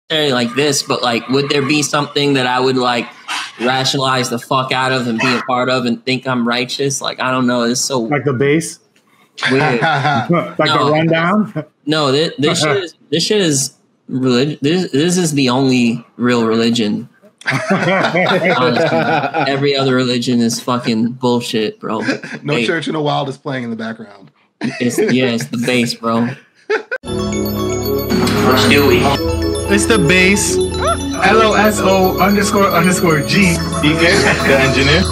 necessarily like this, but like, would there be something that I would like rationalize the fuck out of and be a part of and think I'm righteous? Like, I don't know. It's so like the base, weird. like the rundown. No, this shit is religion. This is the only real religion. Honestly, every other religion is fucking bullshit, bro. No Church in the Wild is playing in the background. It's the bass, bro. What's Dewey? It's the bass. LOSO__G. Deacon, the engineer.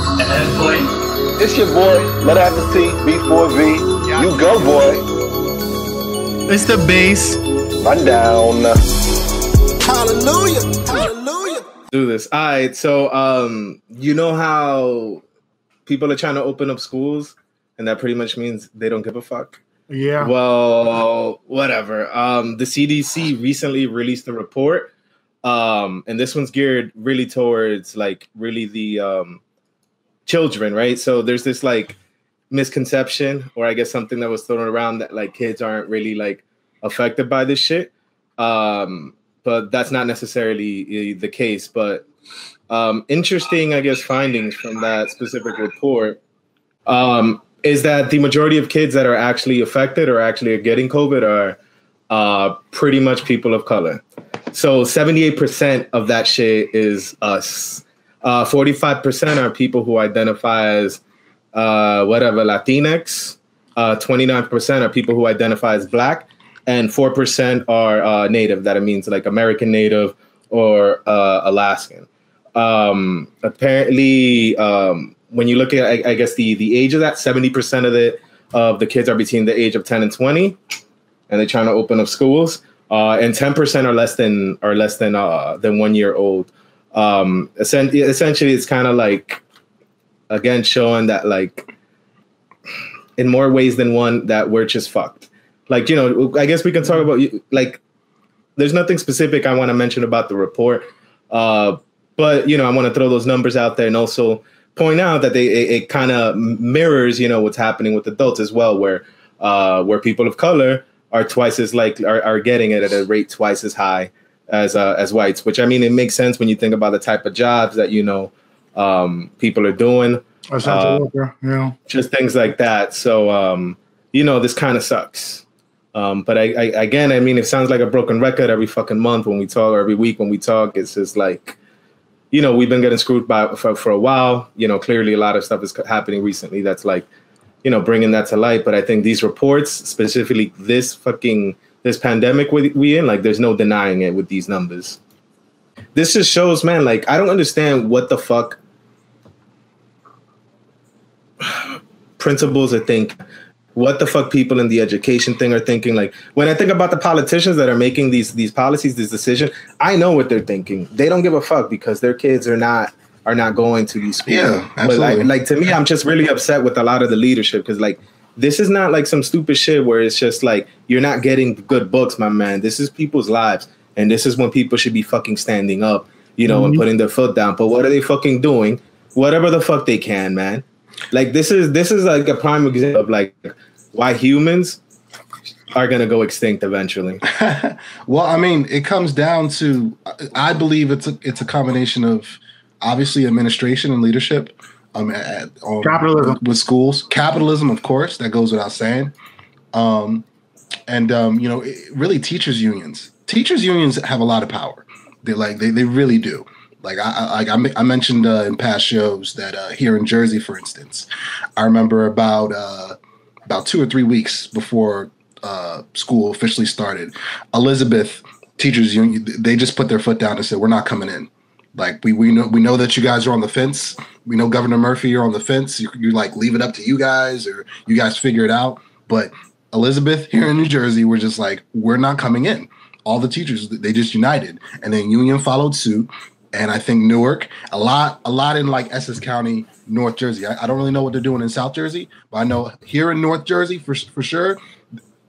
It's your boy, Letter After T, B4V. You go, boy. It's the bass. Rundown. Hallelujah. Hallelujah. Do this. All right. So, you know how people are trying to open up schools, and that pretty much means they don't give a fuck. Yeah. Well, whatever. The CDC recently released a report, and this one's geared really towards like really the children, right? So there's this like misconception, or I guess something that was thrown around that like kids aren't really like affected by this shit. But that's not necessarily the case. But interesting, I guess, findings from that specific report is that the majority of kids that are actually affected or actually are getting COVID are pretty much people of color. So 78% of that shit is us. 45% are people who identify as Latinx. 29% are people who identify as Black. And 4% are Native. That means like American Native or Alaskan. Apparently, when you look at, I guess the age of that, 70% of the kids are between the age of 10 and 20, and they're trying to open up schools. And 10% are less than 1 year old. Essentially, it's kind of like, again, showing that like in more ways than one that we're just fucked. Like, you know, I guess we can talk about, like, there's nothing specific I want to mention about the report. But, you know, I want to throw those numbers out there and also point out that it kind of mirrors, you know, what's happening with adults as well, where people of color are twice as are getting it at a rate twice as high as whites, which, I mean, it makes sense when you think about the type of jobs that, you know, people are doing. Just things like that. So, you know, this kind of sucks. But again, I mean, it sounds like a broken record every fucking month when we talk, or every week when we talk. It's just like, you know, we've been getting screwed for a while. You know, clearly a lot of stuff is happening recently that's like, you know, bringing that to light. But I think these reports, specifically this pandemic we in, like, there's no denying it with these numbers. This just shows, man, like, I don't understand what the fuck principals are thinking. What the fuck people in the education thing are thinking. Like, when I think about the politicians that are making these policies, this decision, I know what they're thinking. They don't give a fuck because their kids are not going to these schools. Yeah, absolutely. But like to me, I'm just really upset with a lot of the leadership, because like, this is not like some stupid shit where it's just like, you're not getting good books, my man. This is people's lives, and this is when people should be fucking standing up, you know, and putting their foot down. But what are they fucking doing? Whatever the fuck they can, man. Like, this is like a prime example of like why humans are going to go extinct eventually. Well, I mean, it comes down to, I believe it's a combination of obviously administration and leadership. Capitalism with schools, capitalism, of course, that goes without saying. You know, really teachers unions have a lot of power. They really do. Like I mentioned in past shows that here in Jersey, for instance, I remember about 2 or 3 weeks before school officially started, Elizabeth teachers union, they just put their foot down and said, we're not coming in. Like, we know that you guys are on the fence. We know Governor Murphy, you're on the fence. You like, leave it up to you guys, or you guys figure it out. But Elizabeth here in New Jersey, we're just like, we're not coming in. All the teachers, they just united, and then Union followed suit. And I think Newark, a lot in like Essex County, North Jersey. I don't really know what they're doing in South Jersey, but I know here in North Jersey for sure,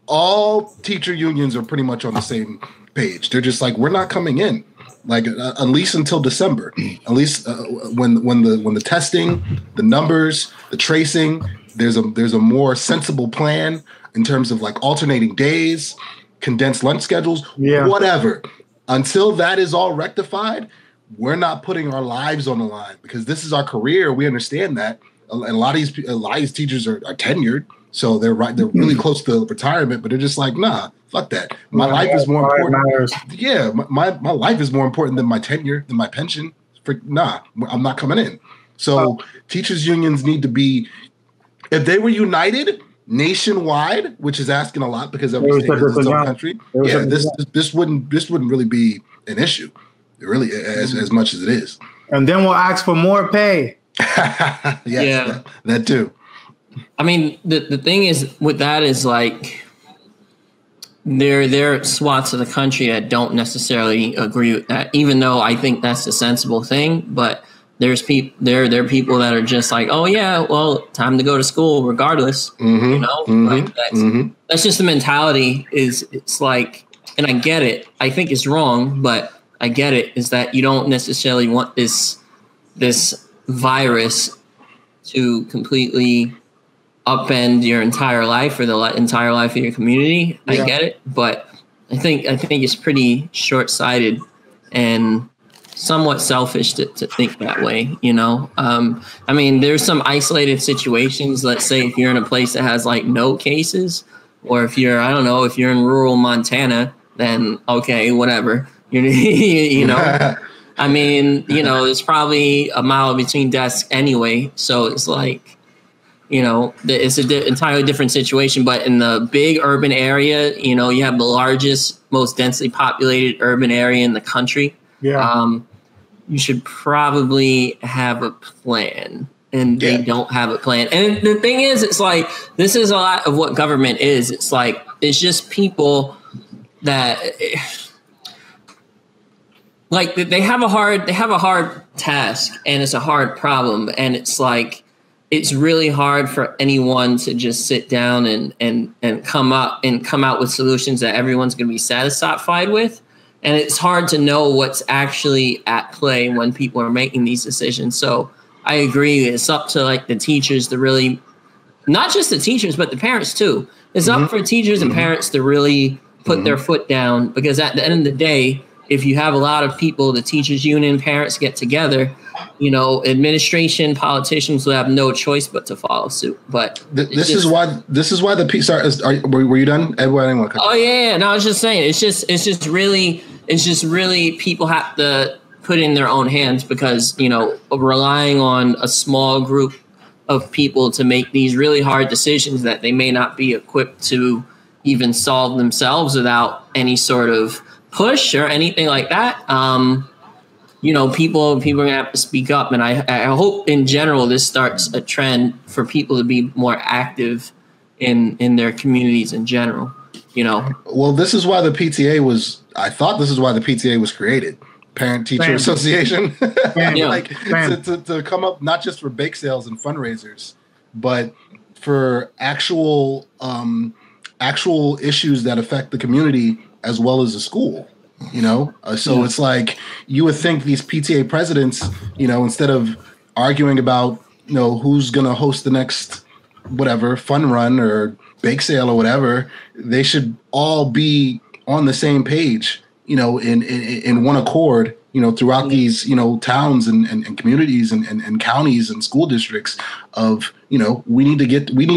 all teacher unions are pretty much on the same page. They're just like, we're not coming in, like at least until December. At least when the testing, the numbers, the tracing, there's a more sensible plan in terms of like alternating days, condensed lunch schedules, whatever. until that is all rectified, we're not putting our lives on the line because this is our career. We understand that. And a lot of these teachers are tenured, so they're really close to retirement, but they're just like, nah, fuck that. My life is more important. Yeah, my life is more important than my tenure, than my pension. I'm not coming in. So teachers unions need to be, if they were united nationwide, which is asking a lot because every state has its own country. Yeah, this wouldn't really be an issue, really, as much as it is. And then we'll ask for more pay. Yes, that too. I mean, the thing is with that is like there are swaths of the country that don't necessarily agree with that, even though I think that's the sensible thing. But there's there are people that are just like, oh yeah, well, time to go to school regardless. Like that's just the mentality. It's like, and I get it. I think it's wrong, but I get it. Is that you don't necessarily want this virus to completely upend your entire life or the entire life of your community. I get it, but I think it's pretty short-sighted and somewhat selfish to think that way, I mean, there's some isolated situations. Let's say if you're in a place that has like no cases, or if you're, I don't know, if you're in rural Montana, then okay, whatever. I mean, there's probably a mile between deaths anyway. So it's like, it's an entirely different situation. But in the big urban area, you have the largest, most densely populated urban area in the country. Yeah. You should probably have a plan. And they don't have a plan. And the thing is, it's like, this is a lot of what government is. It's like, it's just people that... Like they have a hard task, and it's a hard problem, and it's like it's really hard for anyone to just sit down and come out with solutions that everyone's going to be satisfied with, and it's hard to know what's actually at play when people are making these decisions. So I agree, it's up to like the teachers to really, not just the teachers but the parents too. It's up for teachers and parents to really put their foot down, because at the end of the day, if you have a lot of people, the teachers union, parents get together, administration, politicians will have no choice but to follow suit. But this is why the piece were you done, Edward? Oh yeah, no, I was just saying it's just really people have to put in their own hands, because relying on a small group of people to make these really hard decisions that they may not be equipped to even solve themselves without any sort of push or anything like that. People are gonna have to speak up, and I hope in general this starts a trend for people to be more active in their communities in general. Well, this is why the PTA was. I thought this is why the PTA was created. Parent Teacher Association, to come up not just for bake sales and fundraisers, but for actual issues that affect the community as well as the school, So it's like, you would think these PTA presidents, instead of arguing about, who's going to host the next whatever fun run or bake sale or whatever, they should all be on the same page, in one accord, throughout these, towns and communities and counties and school districts of, we need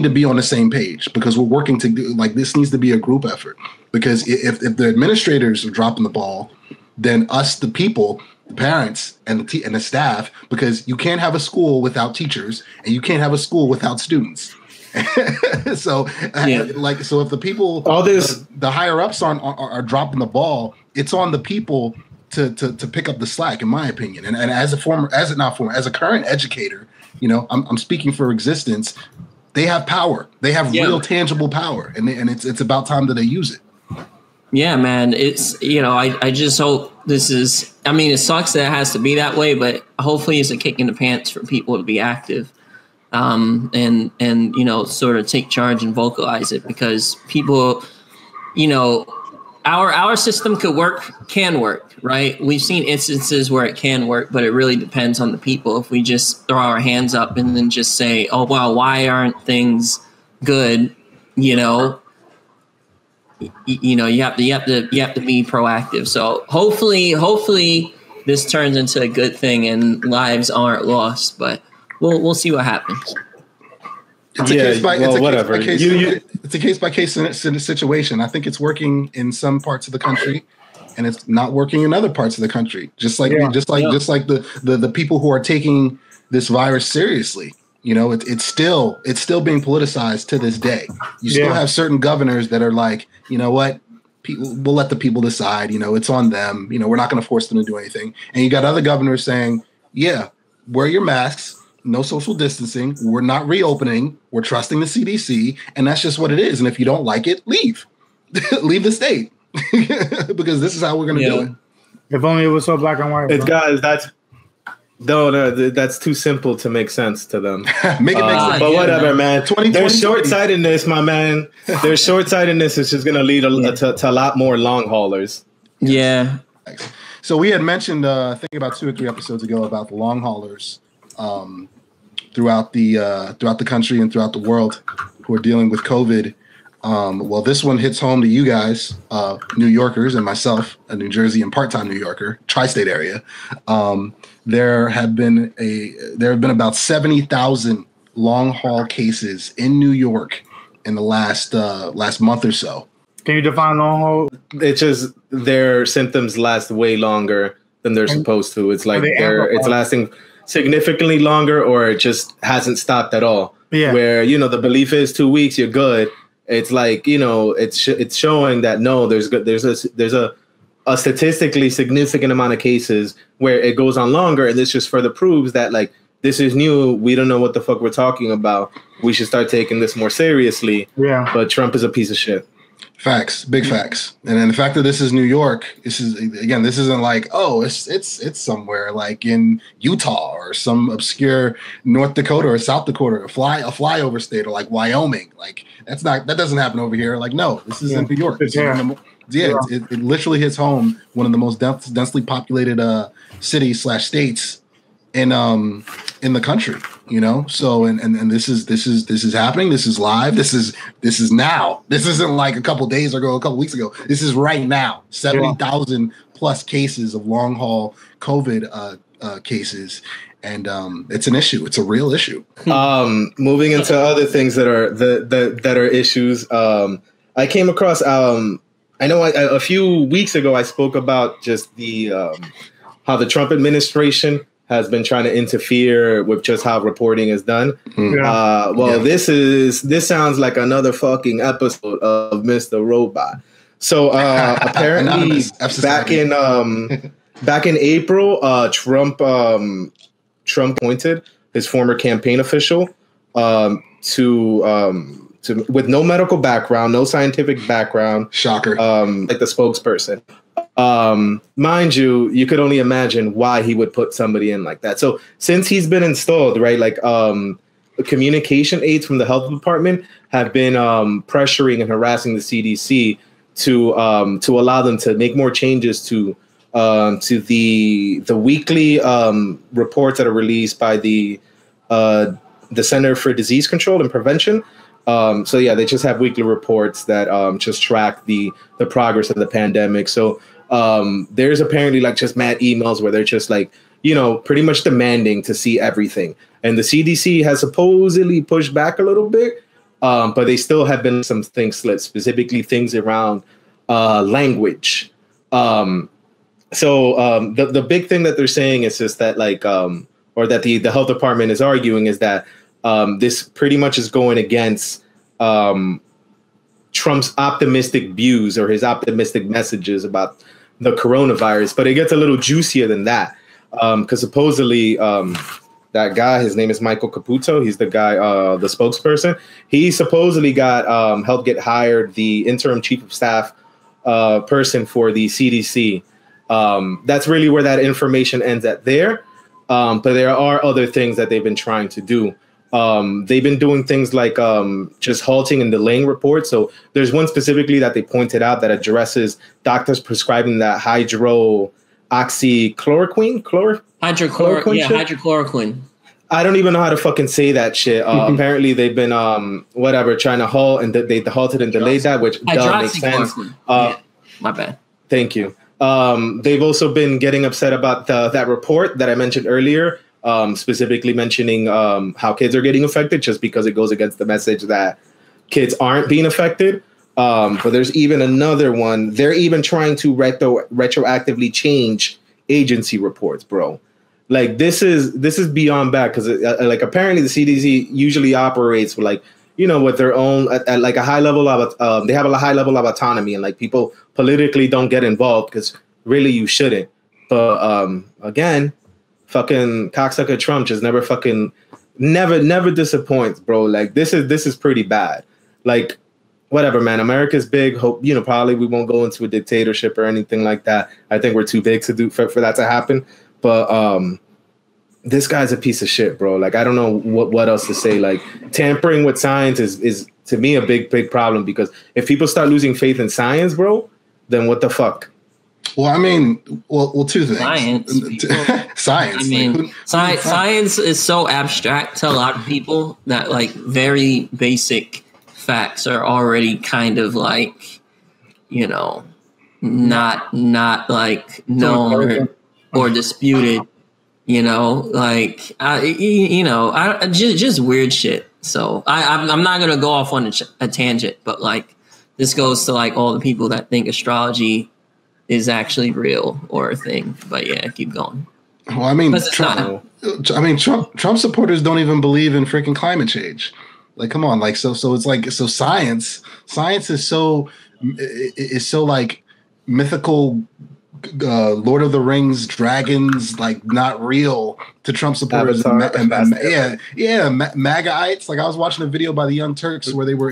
to be on the same page, because we're working to do, like, this needs to be a group effort. Because if the administrators are dropping the ball, then us, the people, the parents and the staff, because you can't have a school without teachers and you can't have a school without students. So if the people, all this, the higher ups are dropping the ball, it's on the people to pick up the slack, in my opinion. And as a current educator, I'm speaking for existence. They have power. They have real tangible power, and it's about time that they use it. Yeah, man. It's, I just hope this is, it sucks that it has to be that way, but hopefully it's a kick in the pants for people to be active, and sort of take charge and vocalize it, because people, our system can work, right? We've seen instances where it can work, but it really depends on the people. If we just throw our hands up and then just say, oh, well, why aren't things good? you know, you have to be proactive. So hopefully this turns into a good thing and lives aren't lost, but we'll see what happens. It's a case by case situation. I think it's working in some parts of the country, and it's not working in other parts of the country. Just like the people who are taking this virus seriously. You know, it's still being politicized to this day. You still have certain governors that are like, you know what, we'll let the people decide. You know, it's on them. You know, we're not going to force them to do anything. And you got other governors saying, yeah, wear your masks. No social distancing. We're not reopening. We're trusting the CDC, and that's just what it is. And if you don't like it, leave. Leave the state because this is how we're going to do it. If only it was so black and white. It's guys. That's too simple to make sense to them. Make it make sense. But whatever, man. There's short-sightedness, my man. There's short-sightedness. It's just going to lead to a lot more long haulers. Yeah. So we had mentioned, I think about 2 or 3 episodes ago, about the long haulers. Throughout the country and throughout the world who are dealing with COVID. Well, this one hits home to you guys, New Yorkers, and myself, a New Jersey and part-time New Yorker, tri-state area. There have been about 70,000 long-haul cases in New York in the last month or so. Can you define long haul? It's just their symptoms last way longer than they're supposed to. It's like it's lasting significantly longer, or it just hasn't stopped at all. Yeah. Where, you know, the belief is 2 weeks, you're good. It's like, you know, it's showing that no, there's a statistically significant amount of cases where it goes on longer, and this just further proves that like this is new. We don't know what the fuck we're talking about. We should start taking this more seriously. Yeah. But Trump is a piece of shit. Facts, big facts. And then the fact that this is New York, this isn't like, oh, it's somewhere like in Utah or some obscure North Dakota or South Dakota, a flyover state, or like Wyoming. Like that doesn't happen over here. Like, no, this is in New York. It literally hits home, one of the most densely populated cities/states in the country, you know. So and this is happening. This is live. This is now. This isn't like a couple days ago, a couple weeks ago. This is right now. 70,000 plus cases of long haul COVID cases, and it's an issue. It's a real issue. Moving into other things that are issues. I came across. I know a few weeks ago I spoke about just the how the Trump administration has been trying to interfere with just how reporting is done. This sounds like another fucking episode of Mr. Robot. So apparently back in April, Trump appointed his former campaign official to with no medical background, no scientific background. Shocker. Like the spokesperson. Mind you could only imagine why he would put somebody in like that. So since he's been installed, right, like communication aides from the health department have been pressuring and harassing the CDC to allow them to make more changes to the weekly reports that are released by the Center for Disease Control and Prevention. So yeah, they just have weekly reports that just track the progress of the pandemic. So there's apparently like just mad emails where they're just like, you know, pretty much demanding to see everything. And the CDC has supposedly pushed back a little bit, but they still have been some things slipped, specifically things around language. So the big thing that they're saying is just that like, or that the health department is arguing is that this pretty much is going against Trump's optimistic views or his optimistic messages about the coronavirus. But it gets a little juicier than that, because supposedly that guy, his name is Michael Caputo. He's the guy, the spokesperson. He supposedly got helped get hired the interim chief of staff person for the CDC. That's really where that information ends at there. But there are other things that they've been trying to do. They've been doing things like just halting and delaying reports. So there's one specifically that they pointed out that addresses doctors prescribing that hydroxychloroquine. Hydrochloroquine. I don't even know how to fucking say that shit. Apparently, they've been trying to halt, and they halted and delayed that, which does make sense. My bad. Thank you. They've also been getting upset about that report that I mentioned earlier, specifically mentioning how kids are getting affected, just because it goes against the message that kids aren't being affected. But there's even another one. They're even trying to retroactively change agency reports, bro. Like this is beyond bad, because like apparently the CDC usually operates with with their own at like a high level of they have a high level of autonomy, and like people politically don't get involved because really you shouldn't. But again, fucking cocksucker Trump just never disappoints, bro. Like this is pretty bad. Like whatever, man. America's big. Hope probably we won't go into a dictatorship or anything like that. I think we're too big to do for that to happen. But this guy's a piece of shit, bro. Like, I don't know what else to say. Like, tampering with science is to me a big problem, because if people start losing faith in science, bro, then what the fuck? Well, I mean, two things. Science. I mean, science is so abstract to a lot of people that like very basic facts are already kind of like, not like known or disputed. Just weird shit. So I'm not gonna go off on a tangent, but like this goes to like all the people that think astrology is actually real or a thing. But yeah, keep going. Well, I mean, Trump supporters don't even believe in freaking climate change. Like, come on, like so it's like science is so like mythical. Lord of the Rings, dragons, like not real to Trump supporters. MAGAites. Like I was watching a video by the Young Turks where they were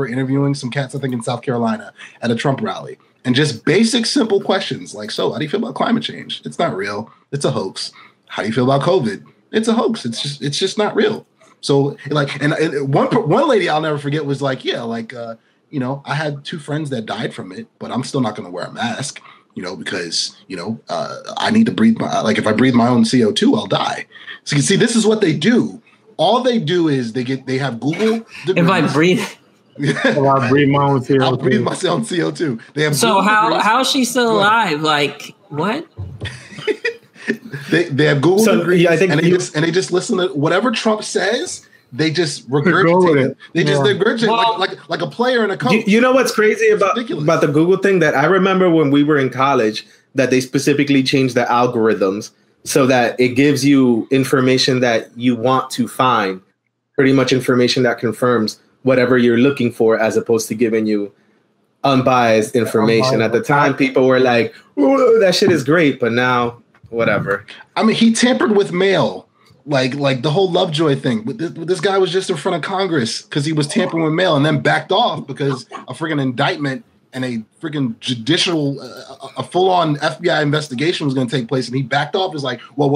interviewing some cats, I think in South Carolina, at a Trump rally, and just basic, simple questions like, "So, how do you feel about climate change? It's not real. It's a hoax. How do you feel about COVID? It's a hoax. It's just not real." So, like, and one lady I'll never forget was like, I had 2 friends that died from it, but I'm still not going to wear a mask. Because, I need to breathe if I breathe my own CO2, I'll die. So you can see, this is what they do. All they do is they have Google. If I breathe my own CO2. I'll breathe my own CO2. They have so how is she still alive? Like what? they have Google degrees, I think and they just listen to whatever Trump says. They just regurgitate it. They regurgitate like a player and a coach. You know what's crazy about the Google thing? That I remember when we were in college that they specifically changed the algorithms so that it gives you information that you want to find, pretty much information that confirms whatever you're looking for, as opposed to giving you unbiased information. At the time, people were like, "Ooh, that shit is great," but now, whatever. I mean, he tampered with mail. Like the whole Lovejoy thing. This guy was just in front of Congress because he was tampering with mail, and then backed off because a freaking indictment and a freaking judicial, a full-on FBI investigation was going to take place, and he backed off. Is like, whoa.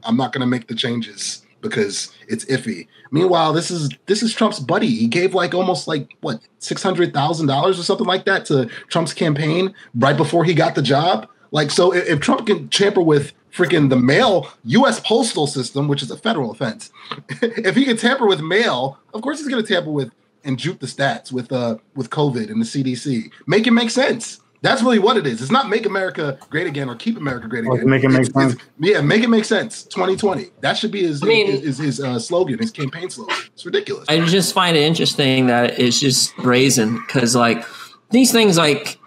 I'm not gonna make the changes because it's iffy. Meanwhile, this is Trump's buddy. He gave almost $600,000 or something like that to Trump's campaign right before he got the job. Like, so if Trump can tamper with freaking the mail, U.S. postal system, which is a federal offense, if he can tamper with mail, of course he's going to tamper with and juke the stats with COVID and the CDC. Make it make sense. That's really what it is. It's not make America great again or keep America great again. Make it make sense. Make it make sense. 2020. That should be his slogan, his campaign slogan. It's ridiculous. I just find it interesting that it's just brazen, because like these things like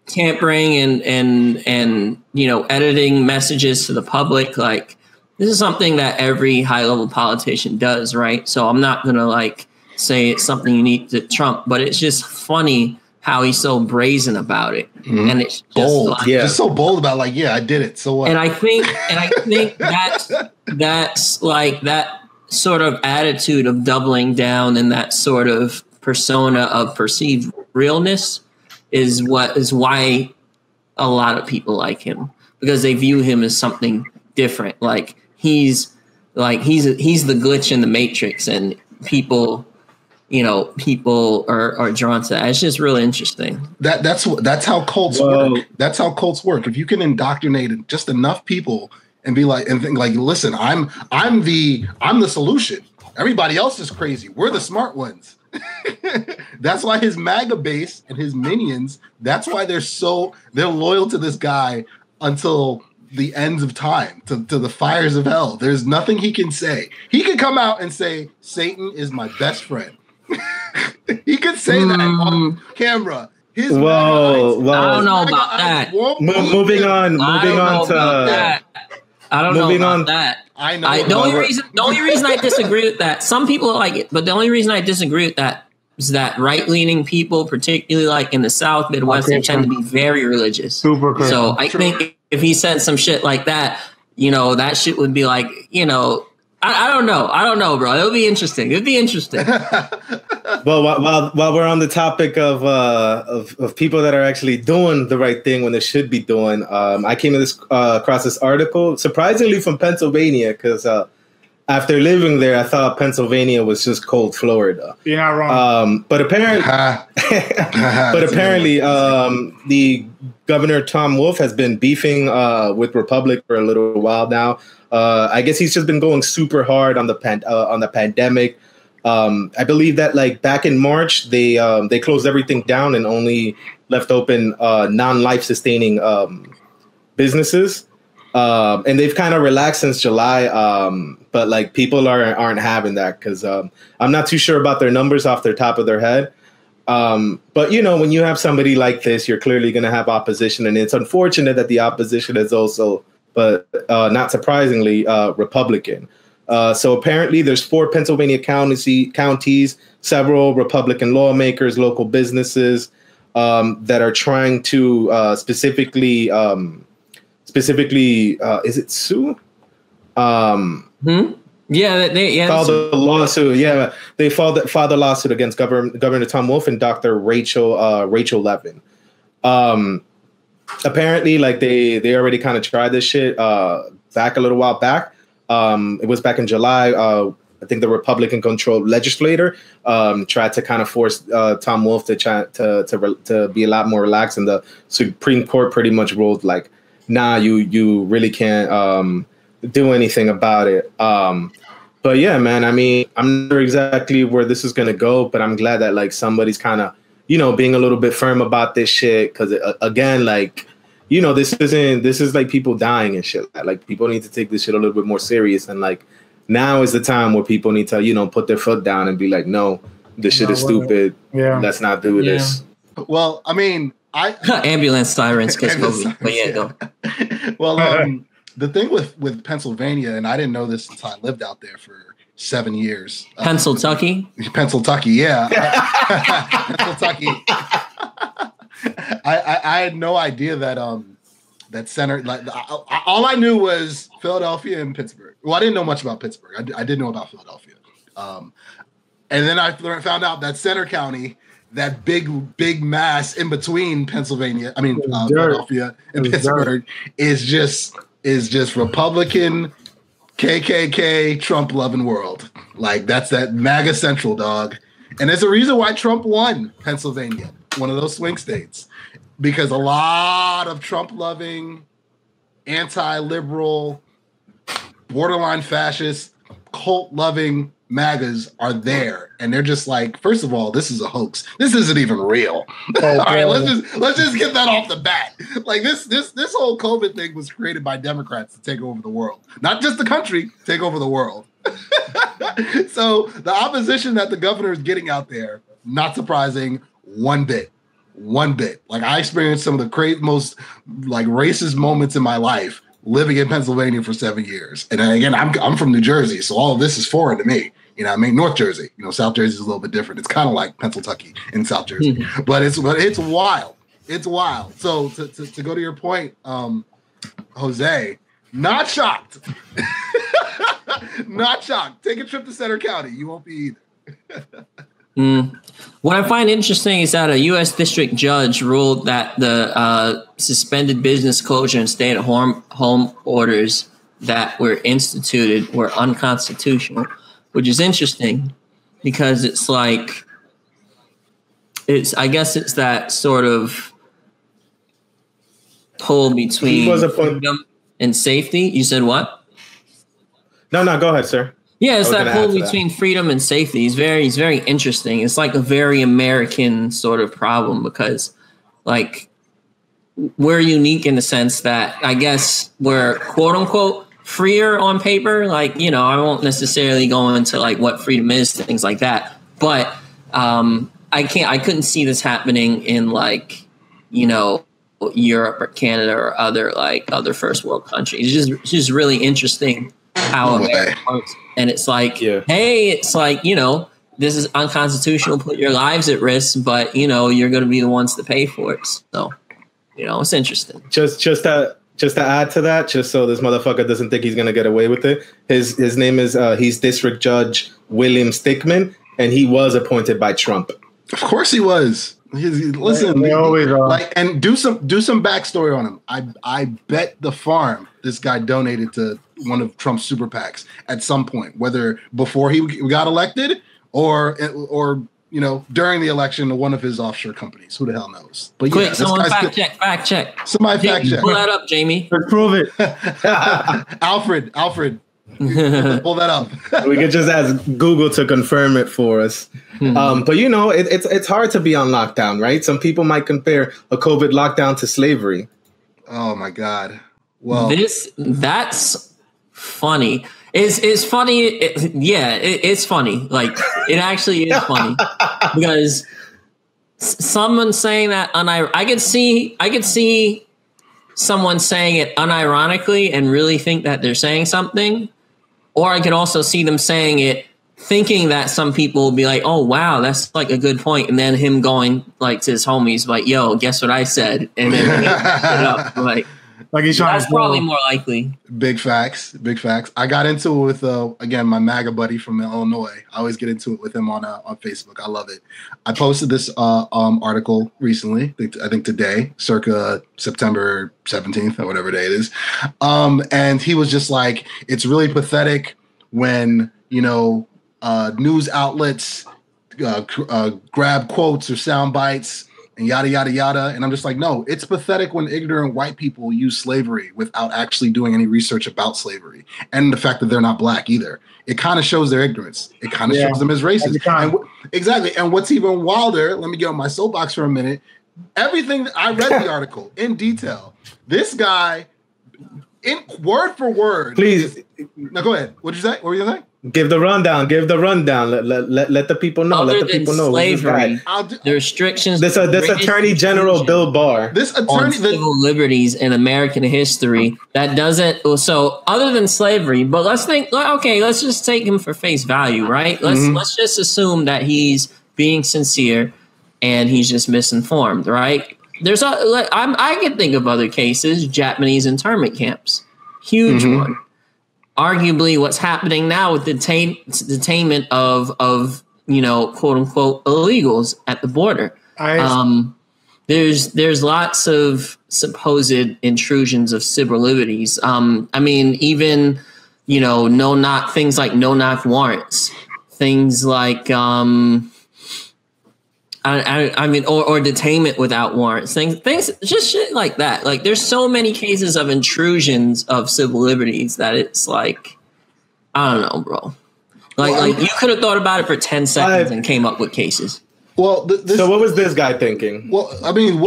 tampering and editing messages to the public, like this is something that every high level politician does, right? So I'm not gonna say it's something unique to Trump, but it's just funny how he's so brazen about it. Mm-hmm. And it's just bold. Just so bold about I did it. So what? And I think that's like that sort of attitude of doubling down and that sort of persona of perceived realness is why a lot of people like him, because they view him as something different. Like he's the glitch in the matrix, and people are drawn to that. It's just really interesting. That's how cults work. That's how cults work. If you can indoctrinate just enough people and be like, and think like, listen, I'm the solution. Everybody else is crazy. We're the smart ones. That's why his MAGA base and his minions, that's why they're loyal to this guy until the ends of time, to the fires of hell. There's nothing he can say. He could come out and say, Satan is my best friend. He could say that on camera. I don't know about that. Moving on to I don't know about that. I know. The only reason I disagree with that, some people like it, but the only reason I disagree with that is that right-leaning people, particularly like in the South, Midwest, they tend to be very religious. Super Christian. So I think if he said some shit like that, you know, that shit would be like, you know, I don't know, bro. It'll be interesting. Well, while we're on the topic of people that are actually doing the right thing when they should be doing, I came across this article, surprisingly from Pennsylvania, because after living there, I thought Pennsylvania was just cold Florida. You're not wrong. But apparently, the Governor Tom Wolf has been beefing with Republic for a little while now. I guess he's just been going super hard on the pandemic. I believe that like back in March, they closed everything down and only left open non-life sustaining businesses. And they've kind of relaxed since July. But like people aren't having that because I'm not too sure about their numbers off their top of their head. But, you know, when you have somebody like this, you're clearly going to have opposition. And it's unfortunate that the opposition is also, but not surprisingly, Republican. So apparently there's 4 Pennsylvania counties, several Republican lawmakers, local businesses that are trying to specifically, is it sue? Yeah, filed a lawsuit. Yeah, they filed a lawsuit against Governor Tom Wolf and Dr. Rachel Levin. Apparently, like they already kind of tried this shit back a little while back. It was back in July. I think the Republican-controlled legislator tried to kind of force Tom Wolf to be a lot more relaxed, and the Supreme Court pretty much ruled like, nah, you really can't do anything about it. But yeah, man, I mean, I'm not sure exactly where this is going to go, but I'm glad that like somebody's kind of, you know, being a little bit firm about this shit. Because again, like, you know, this is like people dying and shit. Like people need to take this shit a little bit more serious. And like now is the time where people need to, you know, put their foot down and be like, no, this shit is stupid. Yeah. Let's not do this. Well, I mean, ambulance sirens kiss COVID. But yeah, go. Well, the thing with Pennsylvania, and I didn't know this until I lived out there for 7 years. Pennsylvania, yeah. Pennsylvania. I had no idea that that center, like all I knew was Philadelphia and Pittsburgh. Well, I didn't know much about Pittsburgh. I did know about Philadelphia. And then I found out that Center County, that big mass in between Philadelphia and Pittsburgh is just Republican, KKK, Trump loving world. Like that's that MAGA central, dog. And there's a reason why Trump won Pennsylvania, one of those swing states, because a lot of Trump loving, anti-liberal, borderline fascist, cult loving MAGAs are there, and they're just like, first of all, this is a hoax. This isn't even real. All right, let's just get that off the bat. Like this whole COVID thing was created by Democrats to take over the world, not just the country, take over the world. So the opposition that the governor is getting out there, not surprising, one bit. Like I experienced some of the most like racist moments in my life living in Pennsylvania for 7 years. And again, I'm from New Jersey, so all of this is foreign to me. You know, I mean, North Jersey. You know, South Jersey is a little bit different. It's kind of like Pennsylvania in South Jersey, but it's wild. It's wild. So to go to your point, Jose, not shocked. Not shocked. Take a trip to Center County. You won't be either. What I find interesting is that a U.S. district judge ruled that the suspended business closure and stay-at-home orders that were instituted were unconstitutional, which is interesting because it's like, I guess it's that sort of pull between and safety. You said what? No, go ahead, sir. Yeah, it's that pull between freedom and safety. He's very interesting. It's like a very American sort of problem because, like, we're unique in the sense that I guess we're quote unquote freer on paper. Like, you know, I won't necessarily go into like what freedom is, things like that. But I couldn't see this happening in like, you know, Europe or Canada or other first world countries. It's just really interesting how America works. And it's like, hey, it's like, you know, this is unconstitutional, put your lives at risk, but, you know, you're going to be the ones to pay for it. So, you know, it's interesting. Just to add to that, just so this motherfucker doesn't think he's going to get away with it. His name is, he's District Judge William Stickman, and he was appointed by Trump. Of course he was. Listen, they always are. Like, and do some backstory on him. I bet the farm this guy donated to one of Trump's super PACs at some point, whether before he got elected or you know, during the election to one of his offshore companies. Who the hell knows? But quick, yeah, someone fact check. Somebody fact check. Pull that up, Jamie. Let's prove it. Alfred, pull that up. We could just ask Google to confirm it for us. But you know, it's hard to be on lockdown, right? Some people might compare a COVID lockdown to slavery. Oh my God. Well, that's funny. It's funny. It's funny. Like, it actually is funny because someone saying that I could see someone saying it unironically and really think that they're saying something, or I could also see them saying it thinking that some people will be like, "Oh wow, that's like a good point," and then him going like to his homies like, "Yo, guess what I said?" and then it up like he's trying. That's probably more likely. Big facts. I got into it with again my MAGA buddy from Illinois. I always get into it with him on Facebook. I love it. I posted this article recently. I think today, circa September 17th or whatever day it is. And he was just like, "It's really pathetic when, you know, news outlets grab quotes or sound bites and yada, yada, yada." And I'm just like, no, it's pathetic when ignorant white people use slavery without actually doing any research about slavery. And the fact that they're not black either. It kind of shows their ignorance. It kind of shows them as racist. Exactly. And what's even wilder, let me get on my soapbox for a minute. Everything, I read the article in detail. This guy, in word for word. Please. No, go ahead. What did you say? What were you going to say? Give the rundown. Let the people know. Other let the people know. Slavery, the restrictions. This Attorney General Bill Barr. On civil liberties in American history. That doesn't. So other than slavery, but let's think. Okay, let's just take him for face value, right? Let's just assume that he's being sincere and he's just misinformed, right? I can think of other cases. Japanese internment camps, huge one. Arguably, what's happening now with the detainment of you know, quote unquote illegals at the border. There's lots of supposed intrusions of civil liberties. I mean, even, you know, things like no knock warrants, things like I mean, or detainment without warrants, things, just shit like that. Like, there's so many cases of intrusions of civil liberties that it's like, I don't know, bro. Like you could have thought about it for 10 seconds and came up with cases. Well, so what was this guy thinking? Well, I mean,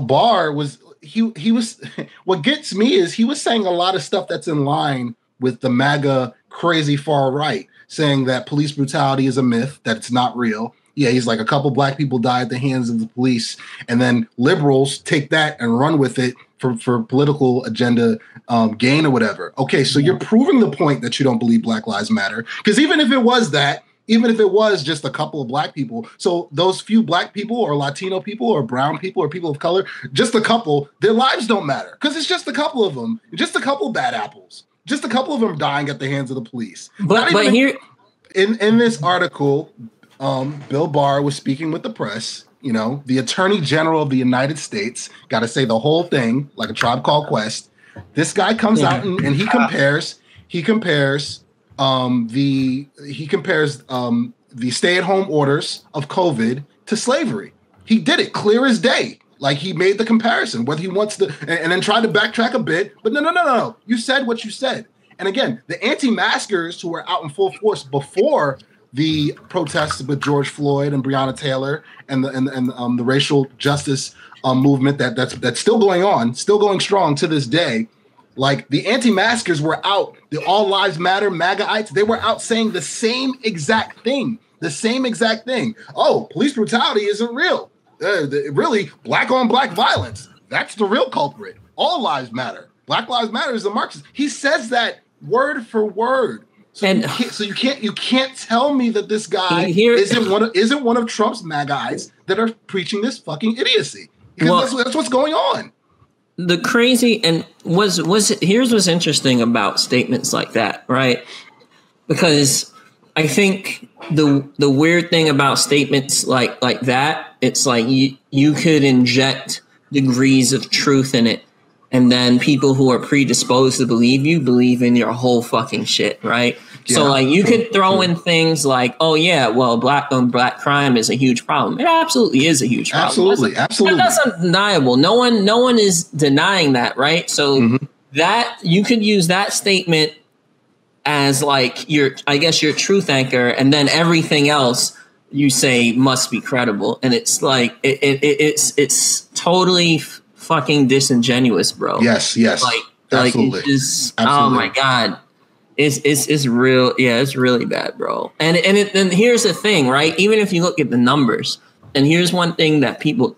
Barr was he was. What gets me is he was saying a lot of stuff that's in line with the MAGA crazy far right, saying that police brutality is a myth, that it's not real. Yeah, he's like, a couple black people died at the hands of the police, and then liberals take that and run with it for political agenda gain or whatever. Okay, so you're proving the point that you don't believe Black Lives Matter, because even if it was that, even if it was just a couple of black people, so those few black people or Latino people or brown people or people of color, just a couple, their lives don't matter because it's just a couple of them, just a couple bad apples, just a couple of them dying at the hands of the police. But here in this article, Bill Barr was speaking with the press. You know, the Attorney General of the United States, got to say the whole thing like a Tribe Called Quest. This guy comes out and he compares the stay-at-home orders of COVID to slavery. He did it clear as day. Like he made the comparison, whether he wants to, and then tried to backtrack a bit. But no. You said what you said. And again, the anti-maskers who were out in full force before the protests with George Floyd and Breonna Taylor and the racial justice movement that's still going on, still going strong to this day. Like the anti-maskers were out, the All Lives Matter MAGAites, they were out saying the same exact thing. Oh, police brutality isn't real. Really, black on black violence, that's the real culprit. All lives matter. Black Lives Matter is the Marxist. He says that word for word. So you can't tell me that this guy isn't one of Trump's MAGAites that are preaching this fucking idiocy. Because that's what's going on. The crazy and here's what's interesting about statements like that, right? Because I think the weird thing about statements like that, it's like you could inject degrees of truth in it, and then people who are predisposed to believe in your whole fucking shit, right? Yeah. So like you could throw in things like, oh yeah, well, black on black crime is a huge problem. It absolutely is a huge problem. Absolutely. That's undeniable. No one is denying that, right? So that you could use that statement as like your truth anchor, and then everything else you say must be credible, and it's like it's totally fucking disingenuous, bro. Yes, absolutely. Like it's just, oh my god, it's real. Yeah, it's really bad, bro. And here's the thing, right? Even if you look at the numbers, and here's one thing that people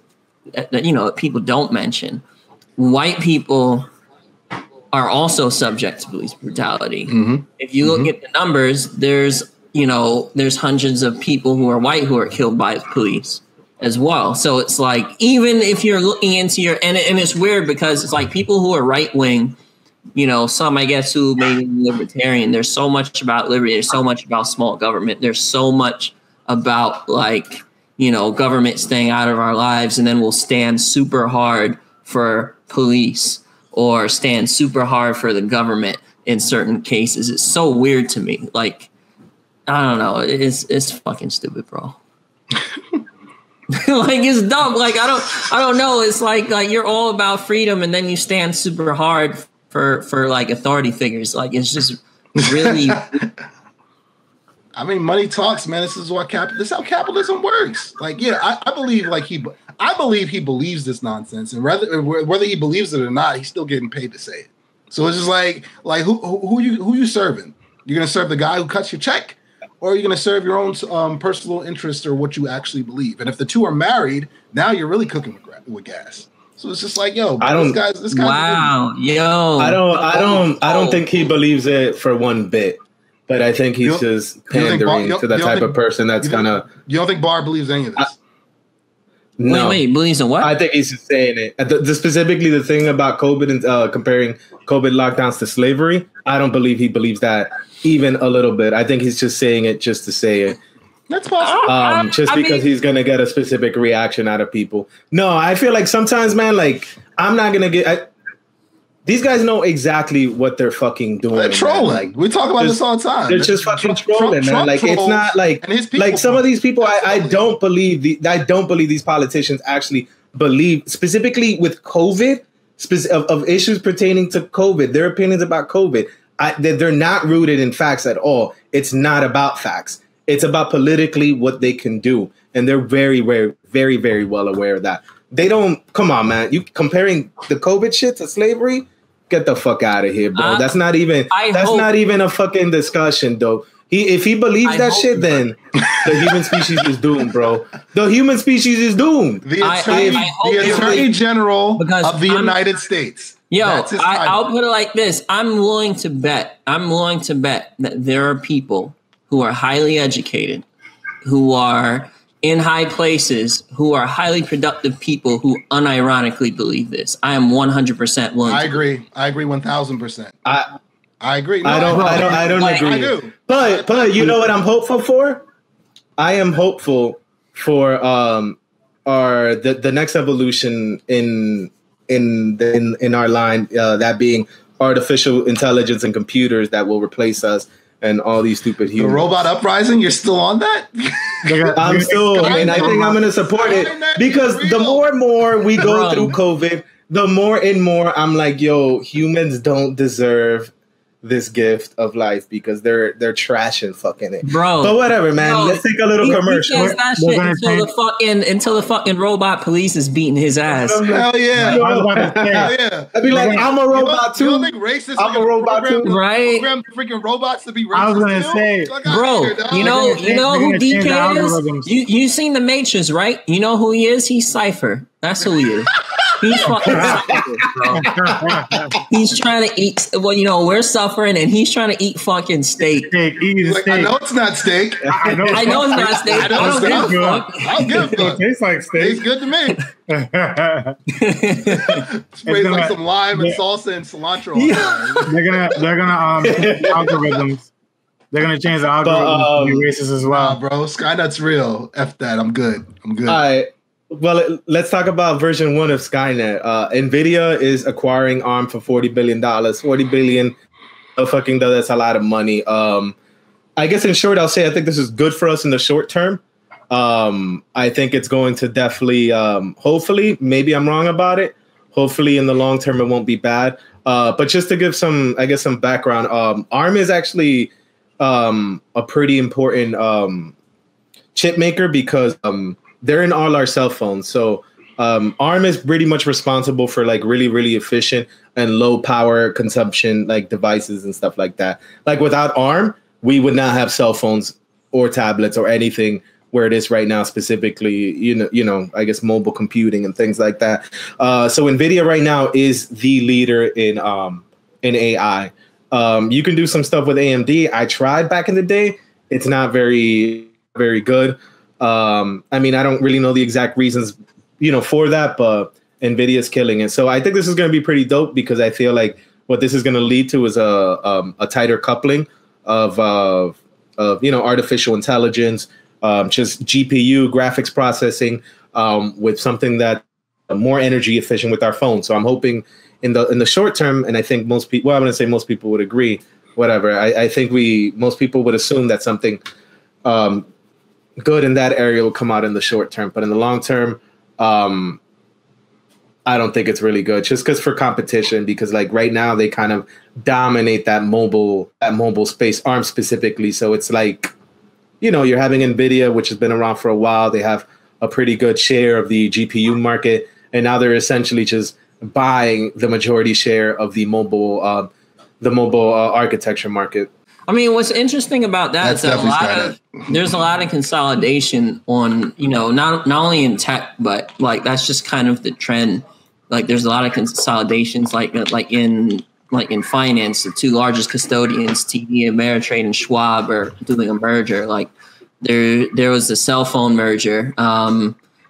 don't mention: white people are also subject to police brutality. If you look at the numbers, there's hundreds of people who are white who are killed by the police as well. So it's like, even if you're looking into and it's weird because it's like people who are right wing, some I guess who may be libertarian, there's so much about liberty, there's so much about small government, there's so much about government staying out of our lives, and then we'll stand super hard for police or stand super hard for the government in certain cases. It's so weird to me. Like, I don't know. It's fucking stupid, bro. Like, it's dumb. Like, I don't know. It's like you're all about freedom, and then you stand super hard for like authority figures. Like, it's just really. I mean, money talks, man. This is how capitalism works. Like, yeah, I believe he believes this nonsense, and whether he believes it or not, he's still getting paid to say it. So it's just like who you serving? You're gonna serve the guy who cuts your check, or are you gonna serve your own personal interest or what you actually believe? And if the two are married, now you're really cooking with gas. So it's just like, yo, this guy. Wow, yo. I don't think he believes it for one bit. But I think he's just pandering to the type of person that's gonna. You don't think Barr believes any of this? No. Wait, believes in what? I think he's just saying it. Specifically, the thing about COVID and comparing COVID lockdowns to slavery, I don't believe he believes that even a little bit. I think he's just saying it just to say it. That's possible. Because he's gonna get a specific reaction out of people. No, I feel like sometimes, man, like I'm not gonna get. These guys know exactly what they're fucking doing. They're trolling. Like, we talk about this all the time. They're just fucking trolling, man. Like, it's not like some of these people. I don't believe these politicians actually believe, specifically with COVID, of issues pertaining to COVID. Their opinions about COVID, they're not rooted in facts at all. It's not about facts. It's about politically what they can do, and they're very, very, very, very well aware of that. They don't. Come on, man. You comparing the COVID shit to slavery? Get the fuck out of here, bro. That's not even a fucking discussion, though. If he believes that shit, then the human species is doomed, bro. The human species is doomed. The Attorney General of the United States. Yo, I'll put it like this. I'm willing to bet that there are people who are highly educated, who are in high places, who are highly productive people who unironically believe this. I am 100% willing. I agree 1,000%. I agree. No, I don't agree. I do. But you know what I'm hopeful for? I am hopeful for the next evolution in our line, that being artificial intelligence and computers that will replace us and all these stupid The humans. robot uprising, you're still on that? I'm still, and I think I'm going to support it because the more and more we go through COVID, the more and more I'm like, yo, humans don't deserve this gift of life because they're trashing fucking it, bro. But whatever, man. Let's take a little commercial. Until the fucking robot police is beating his ass. Hell yeah! Hell yeah! I'd be like, I'm a robot too. You don't think racists? I'm a robot too, right? Program freaking robots to be racist. I was gonna say, bro. You know who DK is? You seen the Matrix, right? You know who he is? He's Cypher. That's who he is. He's fucking Cypher, bro. He's trying to eat. Well, you know, we're suffering, and he's trying to eat fucking steak. I know it's not steak. I know it's not steak. I don't give a fuck. I don't give a fuck. It tastes like steak. Tastes good to me. Sprays like some lime and salsa and cilantro. They're gonna algorithms. They're gonna change the algorithms to be racist as well. Nah, bro, Skynet's real. F that. I'm good. All right. Well, let's talk about version 1 of Skynet. NVIDIA is acquiring ARM for $40 billion. $40 billion. That's a lot of money. I guess in short, I'll say I think this is good for us in the short term. I think it's going to definitely, hopefully, maybe I'm wrong about it. Hopefully in the long term, it won't be bad. But just to give some background, ARM is actually a pretty important chip maker because they're in all our cell phones. So ARM is pretty much responsible for like really, really efficient and low power consumption like devices and stuff like that. Like without ARM, we would not have cell phones or tablets or anything where it is right now, specifically, you know, I guess mobile computing and things like that. So NVIDIA right now is the leader in AI. You can do some stuff with AMD. I tried back in the day. It's not very, very good. I mean, I don't really know the exact reasons, you know, for that, but NVIDIA is killing it. So I think this is going to be pretty dope because I feel like what this is going to lead to is a tighter coupling of you know, artificial intelligence, just GPU graphics processing with something that more energy efficient with our phone. So I'm hoping in the short term, and I think most people, well, I'm going to say most people would agree, whatever. I think most people would assume that something good in that area will come out in the short term, but in the long term, I don't think it's really good. Just because for competition, because like right now they kind of dominate that mobile space, ARM specifically. So it's like, you know, you're having NVIDIA, which has been around for a while. They have a pretty good share of the GPU market, and now they're essentially just buying the majority share of the mobile architecture market. I mean, what's interesting about that is that there's a lot of consolidation on, you know, not only in tech, but like that's just kind of the trend. Like there's a lot of consolidations, like in finance, the two largest custodians, TD Ameritrade and Schwab, are doing a merger. Like there was the cell phone merger.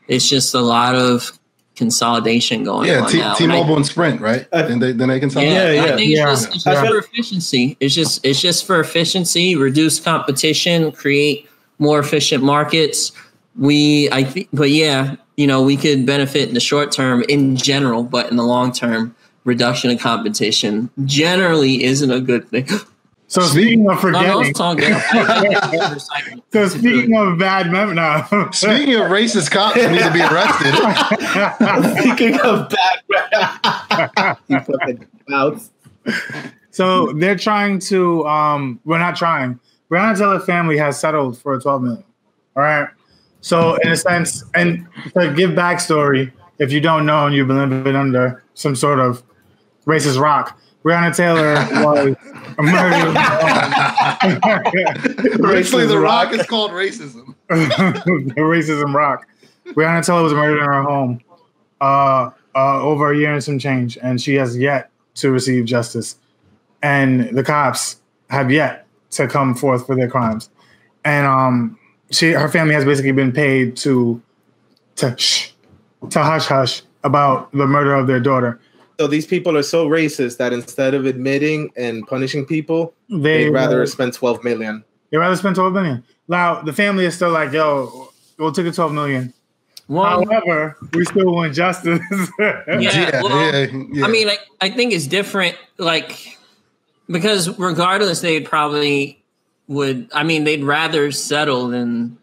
It's just a lot of consolidation going on now. T-Mobile and Sprint, right? Then they consolidate. Yeah. I think it's just for efficiency. It's just for efficiency, reduce competition, create more efficient markets. But yeah, you know, we could benefit in the short term in general, but in the long term, reduction of competition generally isn't a good thing. So speaking of forgetting, speaking of bad memory, speaking of racist cops who need to be arrested. Speaking of bad, you fucking mouths. So they're trying to. We're not trying. Breonna Taylor family has settled for $12 million. All right. So in a sense, and to give backstory, if you don't know and you've been living under some sort of racist rock, Breonna Taylor was murdered. Actually, the rock is called racism. The racism rock. Breonna Taylor was murdered in her home over a year and some change, and she has yet to receive justice. And the cops have yet to come forth for their crimes. And her family has basically been paid to hush hush about the murder of their daughter. So these people are so racist that instead of admitting and punishing people, they'd rather spend $12 million. They'd rather spend $12 million. Now, the family is still like, yo, we'll take the $12 million. Well, however, we still want justice. I mean, I think it's different, like, because regardless, they'd probably would. I mean, they'd rather settle than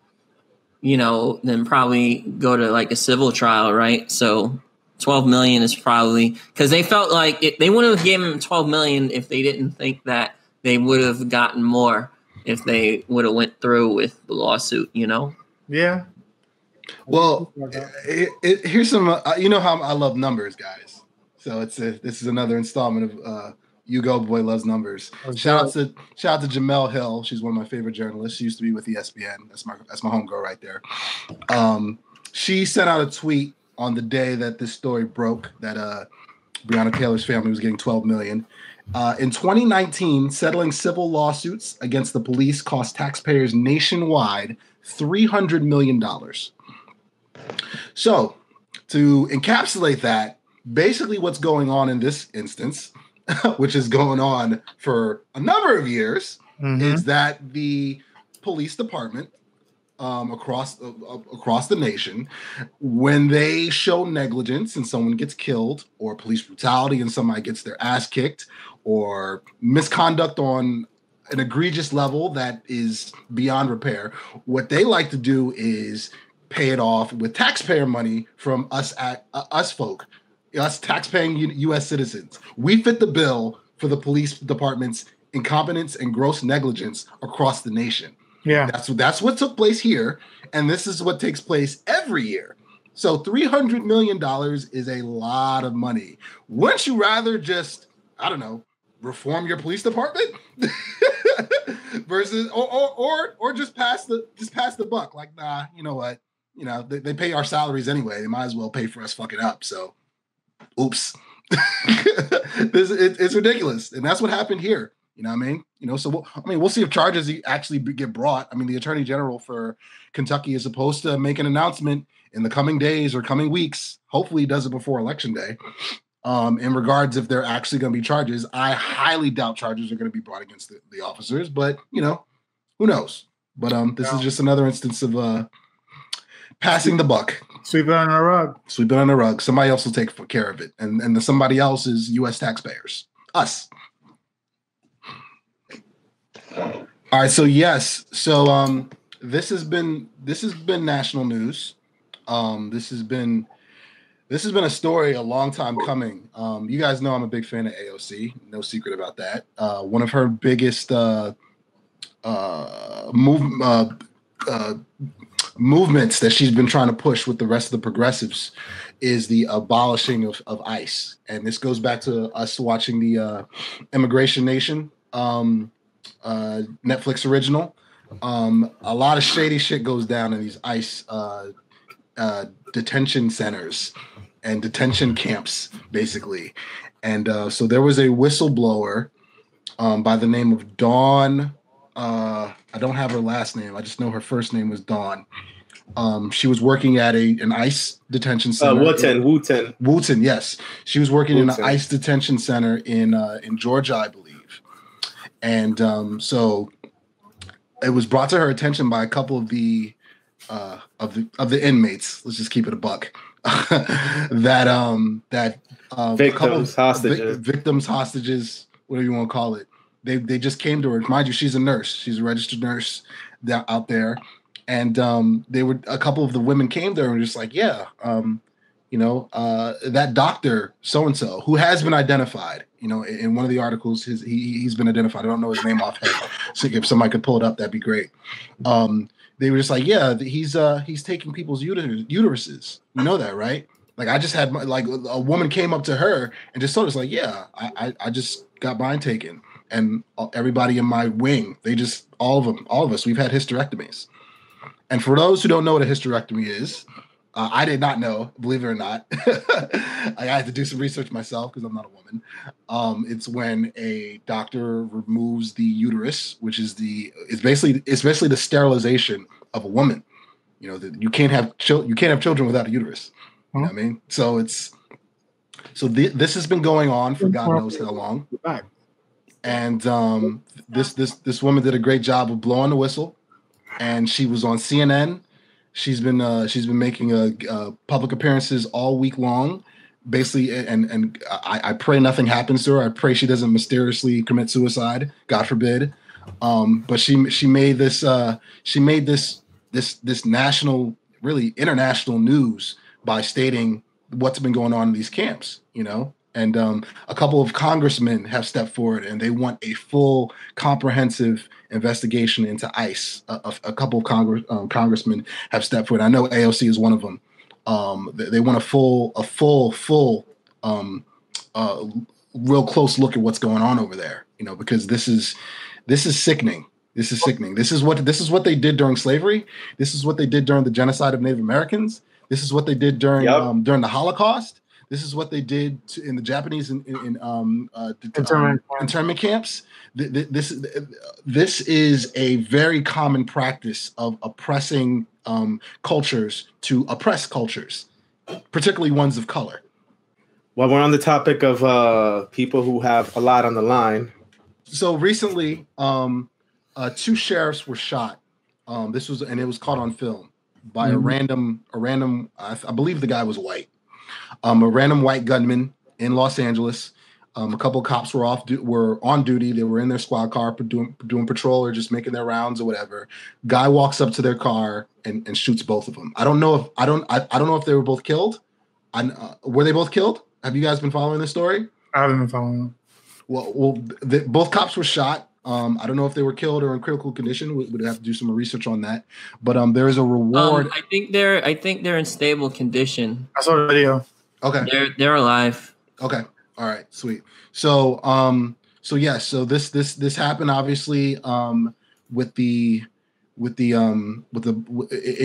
than probably go to like a civil trial, right? So 12 million is probably because they felt like they wouldn't have given him 12 million if they didn't think that they would have gotten more if they would have went through with the lawsuit. Yeah. Well, here's some. You know how I love numbers, guys. So this is another installment of You Go Boy Loves Numbers. Shout out to Jamel Hill. She's one of my favorite journalists. She used to be with ESPN. That's my homegirl right there. She sent out a tweet on the day that this story broke that Breonna Taylor's family was getting $12 million. In 2019, settling civil lawsuits against the police cost taxpayers nationwide $300 million. So, to encapsulate that, basically what's going on in this instance, which is going on for a number of years, is that the police department across the nation, when they show negligence and someone gets killed, or police brutality and somebody gets their ass kicked, or misconduct on an egregious level that is beyond repair, what they like to do is pay it off with taxpayer money from us taxpaying U.S. citizens. We fit the bill for the police department's incompetence and gross negligence across the nation. Yeah, that's what took place here, and this is what takes place every year. So $300 million is a lot of money. Wouldn't you rather just, I don't know, reform your police department versus or just pass the buck? Like, nah, you know what? They pay our salaries anyway. They might as well pay for us fucking up. So, oops. It's ridiculous, and that's what happened here. You know what I mean? So we'll see if charges actually get brought. I mean, the Attorney General for Kentucky is supposed to make an announcement in the coming days or coming weeks. Hopefully, he does it before Election Day. In regards if there actually going to be charges, I highly doubt charges are going to be brought against the officers. But who knows? But this is just another instance of passing the buck. Sweep it under the rug. Somebody else will take care of it, and the somebody else is U.S. taxpayers, us. All right, so yes, this has been national news. This has been a story a long time coming. You guys know I'm a big fan of AOC. No secret about that. One of her biggest movements that she's been trying to push with the rest of the progressives is the abolishing of ICE, and this goes back to us watching the Immigration Nation Netflix original. A lot of shady shit goes down in these ICE detention centers and detention camps, basically. And so there was a whistleblower by the name of Dawn. I don't have her last name. I just know her first name was Dawn. She was working at an ICE detention center. Wooten, yes. She was working in an ICE detention center in Georgia, I believe. And so it was brought to her attention by a couple of the inmates. Let's just keep it a buck. that victims, hostages, whatever you want to call it. They just came to her. Mind you, she's a nurse. She's a registered nurse out there. And a couple of the women came to her and were just like, yeah, that doctor so-and-so who has been identified, in one of the articles, he's been identified. I don't know his name offhand. So if somebody could pull it up, that'd be great. They were just like, yeah, he's taking people's uteruses. You know that, right? Like, I just had a woman came up to her and just told us like, yeah, I just got mine taken. And everybody in my wing, all of us, we've had hysterectomies. And for those who don't know what a hysterectomy is, I did not know, believe it or not. I had to do some research myself because I'm not a woman. It's when a doctor removes the uterus, which is it's basically the sterilization of a woman. You can't have children without a uterus. You know what I mean? So this has been going on for God knows how long. And this woman did a great job of blowing the whistle, and she was on CNN. She's been making public appearances all week long, basically. And I pray nothing happens to her. I pray she doesn't mysteriously commit suicide, God forbid. But she made this national, really international news by stating what's been going on in these camps, and a couple of congressmen have stepped forward and they want a full comprehensive investigation into ICE. A couple of congressmen have stepped forward. I know AOC is one of them. They want a full real close look at what's going on over there, because this is sickening. This is sickening. This is what they did during slavery. This is what they did during the genocide of Native Americans. This is what they did during the Holocaust. This is what they did in the Japanese internment camps. This is a very common practice of oppressing cultures to oppress cultures, particularly ones of color. Well, we're on the topic of people who have a lot on the line. So recently, 2 sheriffs were shot. It was caught on film by a random. I believe the guy was white. A random white gunman in Los Angeles. A couple of cops were on duty. They were in their squad car doing patrol or just making their rounds or whatever. Guy walks up to their car and shoots both of them. I don't know if they were both killed. Were they both killed? Have you guys been following this story? I haven't been following them. Well, both cops were shot. I don't know if they were killed or in critical condition. We'd have to do some research on that. But there is a reward. I think they're in stable condition. I saw the video. Okay, they're alive. Okay, all right, sweet. So this happened obviously in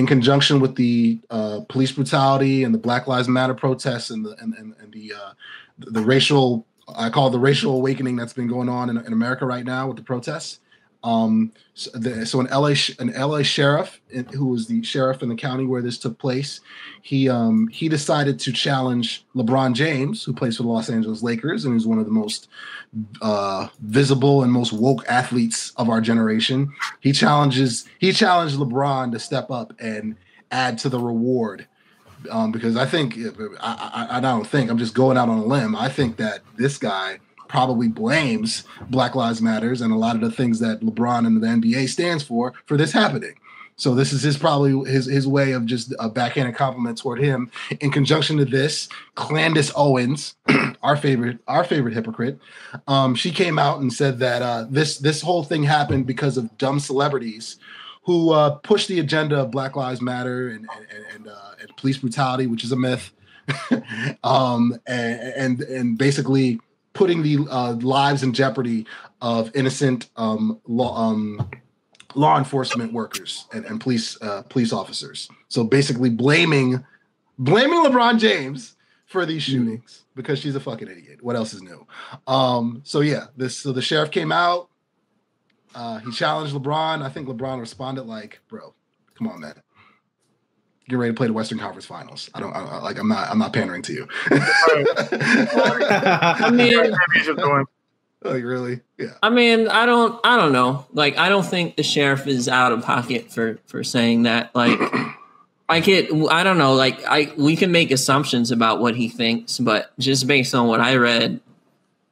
conjunction with the police brutality and the Black Lives Matter protests and the racial. I call it the racial awakening that's been going on in America right now with the protests. So an LA sheriff, who was the sheriff in the county where this took place, he decided to challenge LeBron James, who plays for the Los Angeles Lakers and who's one of the most visible and most woke athletes of our generation. He challenged LeBron to step up and add to the reward. Because I think I'm just going out on a limb. I think that this guy probably blames Black Lives Matters and a lot of the things that LeBron and the NBA stands for this happening. So this is his way of just a backhanded compliment toward him. In conjunction to this, Candace Owens, our favorite hypocrite, she came out and said that this whole thing happened because of dumb celebrities who push the agenda of Black Lives Matter and police brutality, which is a myth, and basically putting the lives in jeopardy of innocent law enforcement workers and police officers. So basically blaming LeBron James for these shootings because she's a fucking idiot. What else is new? So the sheriff came out. He challenged LeBron. I think LeBron responded like, "Bro, come on, man. Get ready to play the Western Conference Finals. I'm not pandering to you." I mean, like, really? Yeah. I mean, I don't know. Like, I don't think the sheriff is out of pocket for saying that. Like, I don't know. Like, we can make assumptions about what he thinks, but just based on what I read,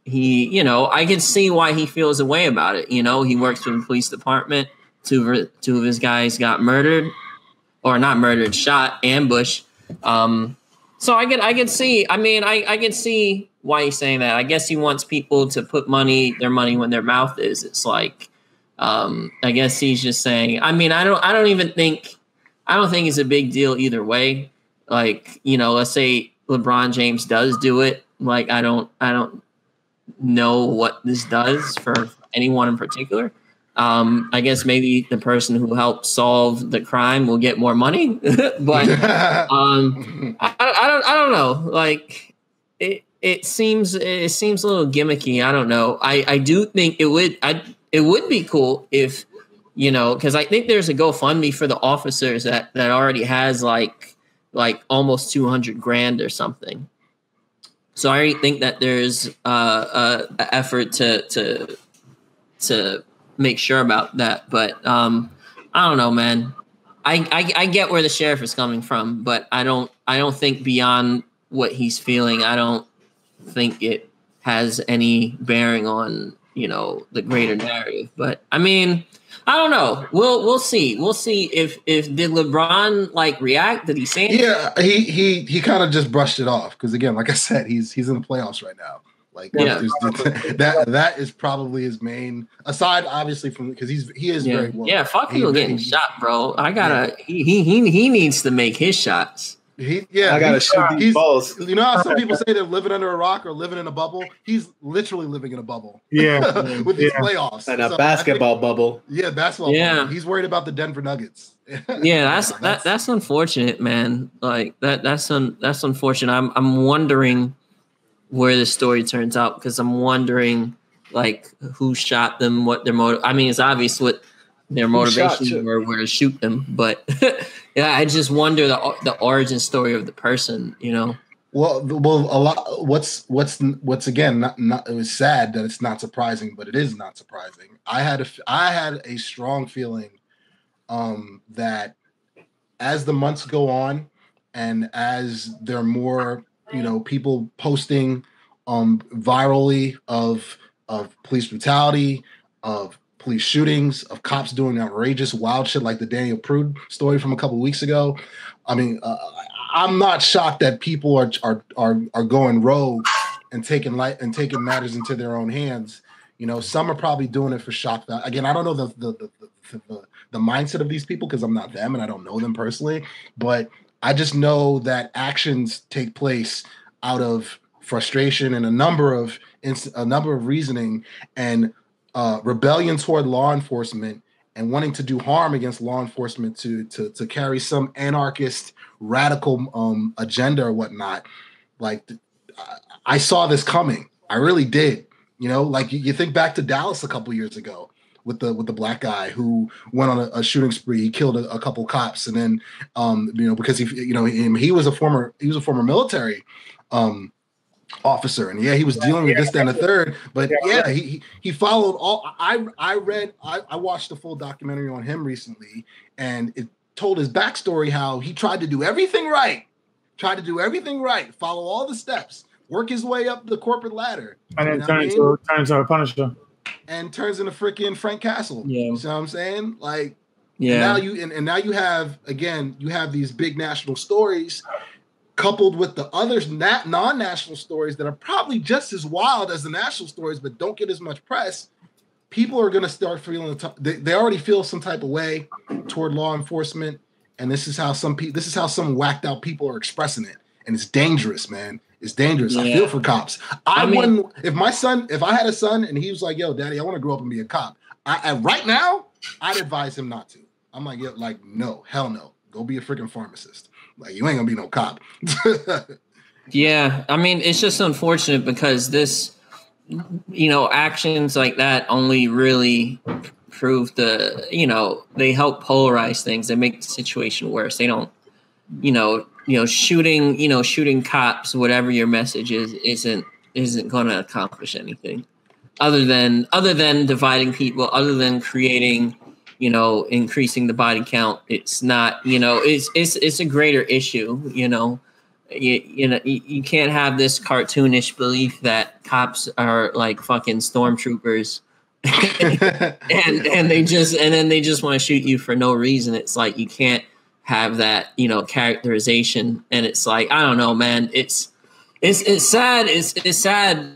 I can see why he feels a way about it. He works for the police department. Two of his guys got murdered, or not murdered, shot, ambush. So I can see. I mean, I can see why he's saying that. I guess he wants people to put their money when their mouth is. It's like, I guess he's just saying. I mean, I don't think it's a big deal either way. Like, let's say LeBron James does do it. Like, I don't know what this does for anyone in particular. I guess maybe the person who helped solve the crime will get more money, but I don't know. Like, it seems a little gimmicky. I don't know. I do think it would be cool if, because I think there's a GoFundMe for the officers that already has like almost $200,000 or something. So I think that there's an effort to make sure about that. But I don't know, man. I get where the sheriff is coming from, but I don't think beyond what he's feeling. I don't think it has any bearing on the greater narrative. But I mean, I don't know. We'll see. We'll see if did LeBron like react? Did he say anything? Yeah, he kind of just brushed it off because again, like I said, he's in the playoffs right now. Like that is probably his main, aside obviously from because he is very well. Yeah, fuck him getting shot, bro. I gotta he needs to make his shots. I gotta shoot these balls. You know how some people say they're living under a rock or living in a bubble? He's literally living in a bubble. Yeah, with these playoffs and a basketball bubble. Yeah, basketball. Yeah, bubble. He's worried about the Denver Nuggets. Yeah, that's unfortunate, man. Like that's unfortunate. I'm wondering where the story turns out because I'm wondering like who shot them, what their motive. I mean, it's obvious what their motivation were to shoot them, but yeah, I just wonder the origin story of the person. Well, a lot. What's again not. It was sad that it's not surprising, but it is not surprising. I had a strong feeling that as the months go on and as there are more people posting virally of police brutality, of police shootings, of cops doing outrageous wild shit like the Daniel Prude story from a couple of weeks ago. I mean, I'm not shocked that people are going rogue and taking matters into their own hands. Some are probably doing it for shock value. Again, I don't know the mindset of these people because I'm not them and I don't know them personally, but I just know that actions take place out of frustration and a number of reasoning and rebellion toward law enforcement and wanting to do harm against law enforcement to carry some anarchist radical agenda or whatnot. Like I saw this coming. I really did. Like you think back to Dallas a couple years ago with the black guy who went on a shooting spree. He killed a couple cops, and then because he was a former military officer, and he was dealing with this, that, and the third. But he followed all. I watched the full documentary on him recently, and it told his backstory how he tried to do everything right, follow all the steps, work his way up the corporate ladder, and then turn into a Punisher. And turns into freaking Frank Castle. Yeah. You see what I'm saying? Like, yeah. Now you have these big national stories coupled with the other non-national stories that are probably just as wild as the national stories, but don't get as much press. People are going to start feeling they already feel some type of way toward law enforcement, and this is how some whacked out people are expressing it, and it's dangerous, man. It's dangerous. Yeah. I feel for cops. If I had a son and he was like, "Yo, Daddy, I want to grow up and be a cop," right now, I'd advise him not to. I'm like, no, hell no. Go be a freaking pharmacist. Like, you ain't gonna be no cop. Yeah, I mean, it's just unfortunate because this, actions like that only really prove they help polarize things. They make the situation worse. They don't, shooting cops, whatever your message isn't going to accomplish anything other than dividing people, other than creating, increasing the body count. It's not, it's a greater issue. You can't have this cartoonish belief that cops are like fucking stormtroopers and they just want to shoot you for no reason. It's like you can't have that characterization, and it's like, I don't know, man. It's sad. It's sad,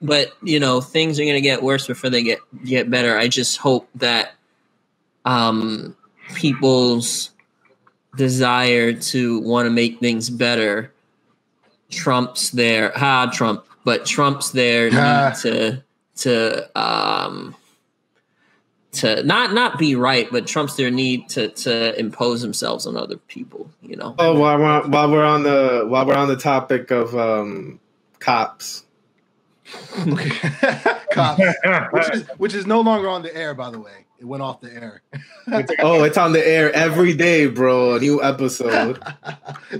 but things are gonna get worse before they get better. I just hope that people's desire to want to make things better trumps their need to not be right, but trumps their need to impose themselves on other people. Oh, while we're on the topic of cops. Okay. Cops, which is no longer on the air, by the way. It went off the air. It's on the air every day, bro. A new episode.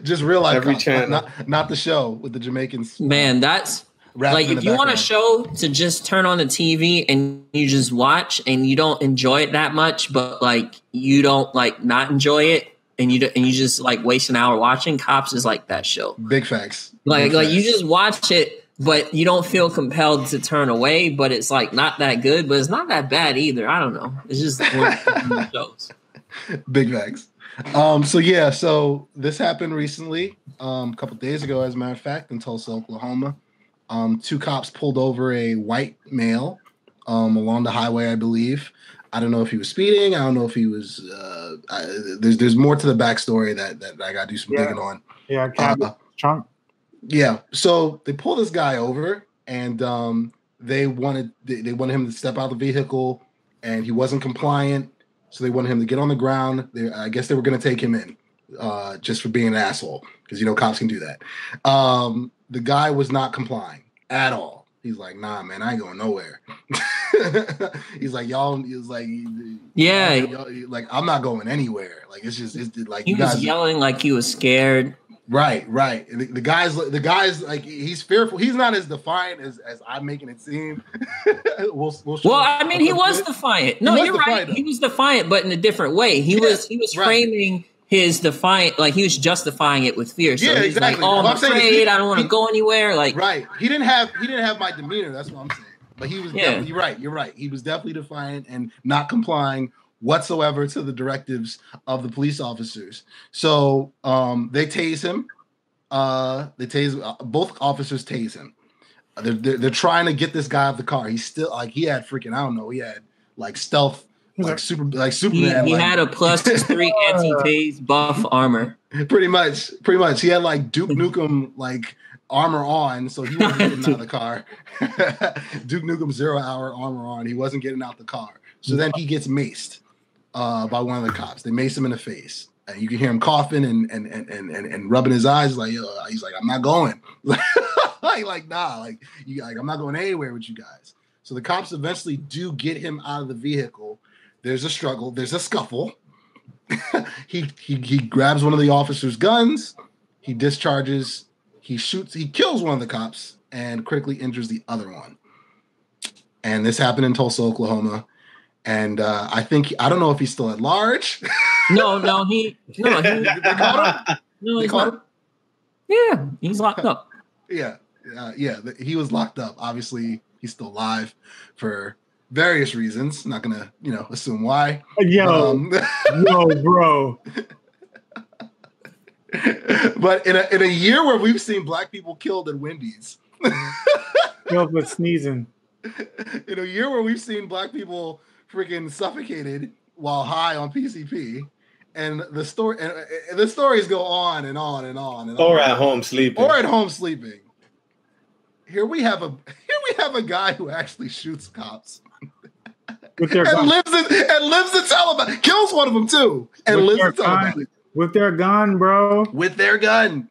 Just real life every cops, channel, not the show with the Jamaicans. Man, that's like if you want a show to just turn on the TV and you just watch and you don't enjoy it that much, but like you don't like not enjoy it and you just like waste an hour watching. Cops is like that show. Big facts. Like you just watch it but you don't feel compelled to turn away. But it's like not that good, but it's not that bad either. I don't know. It's just one of the shows. Big facts. So this happened recently, a couple days ago, as a matter of fact, in Tulsa, Oklahoma. 2 cops pulled over a white male along the highway, I believe. I don't know if he was speeding. I don't know if he was. There's more to the backstory that I got to do some digging on. Yeah, trunk. Yeah. So they pulled this guy over, and they wanted him to step out of the vehicle, and he wasn't compliant. So they wanted him to get on the ground. I guess they were going to take him in just for being an asshole, because cops can do that. The guy was not complying at all. He's like, nah, man, I ain't going nowhere. He's like, y'all. He was like, yeah, y'all, like I'm not going anywhere. Like it's like he was yelling like he was scared. Right. The guy's like he's fearful. He's not as defiant as I'm making it seem. we'll I mean, he was defiant. No, you're right. He was defiant, but in a different way. He was framing his defiant, like he was justifying it with fear. So he's exactly. Like, I'm afraid. I don't want to go anywhere. Like right. He didn't have my demeanor. That's what I'm saying. But he was definitely right. You're right. He was definitely defiant and not complying whatsoever to the directives of the police officers. So they tase him. Both officers tase him. They're trying to get this guy out of the car. He's still like he had freaking he had like stealth Superman. He had a +3 anti-tase buff armor. Pretty much. He had like Duke Nukem like armor on, so he wasn't getting out of the car. Duke Nukem 0 hour armor on. He wasn't getting out the car. So then he gets maced by one of the cops. They mace him in the face. And you can hear him coughing and rubbing his eyes. Like he's like, I'm not going. like nah. Like I'm not going anywhere with you guys. So the cops eventually do get him out of the vehicle. There's a struggle. There's a scuffle. He grabs one of the officer's guns. He discharges. He shoots. He kills one of the cops and critically injures the other one. And this happened in Tulsa, Oklahoma. And I don't know if he's still at large. They caught him. No, they caught him. Yeah, he's locked up. Yeah, he was locked up. Obviously, he's still alive for various reasons. Not gonna, assume why. Yo, bro. But in a year where we've seen black people killed at Wendy's, with sneezing. In a year where we've seen black people freaking suffocated while high on PCP, and the stories go on and on and on and or on. At home sleeping. Here we have a guy who actually shoots cops. With their and lives to tell about it. Kills one of them too. And lives to tell about it. With their gun, bro. With their gun.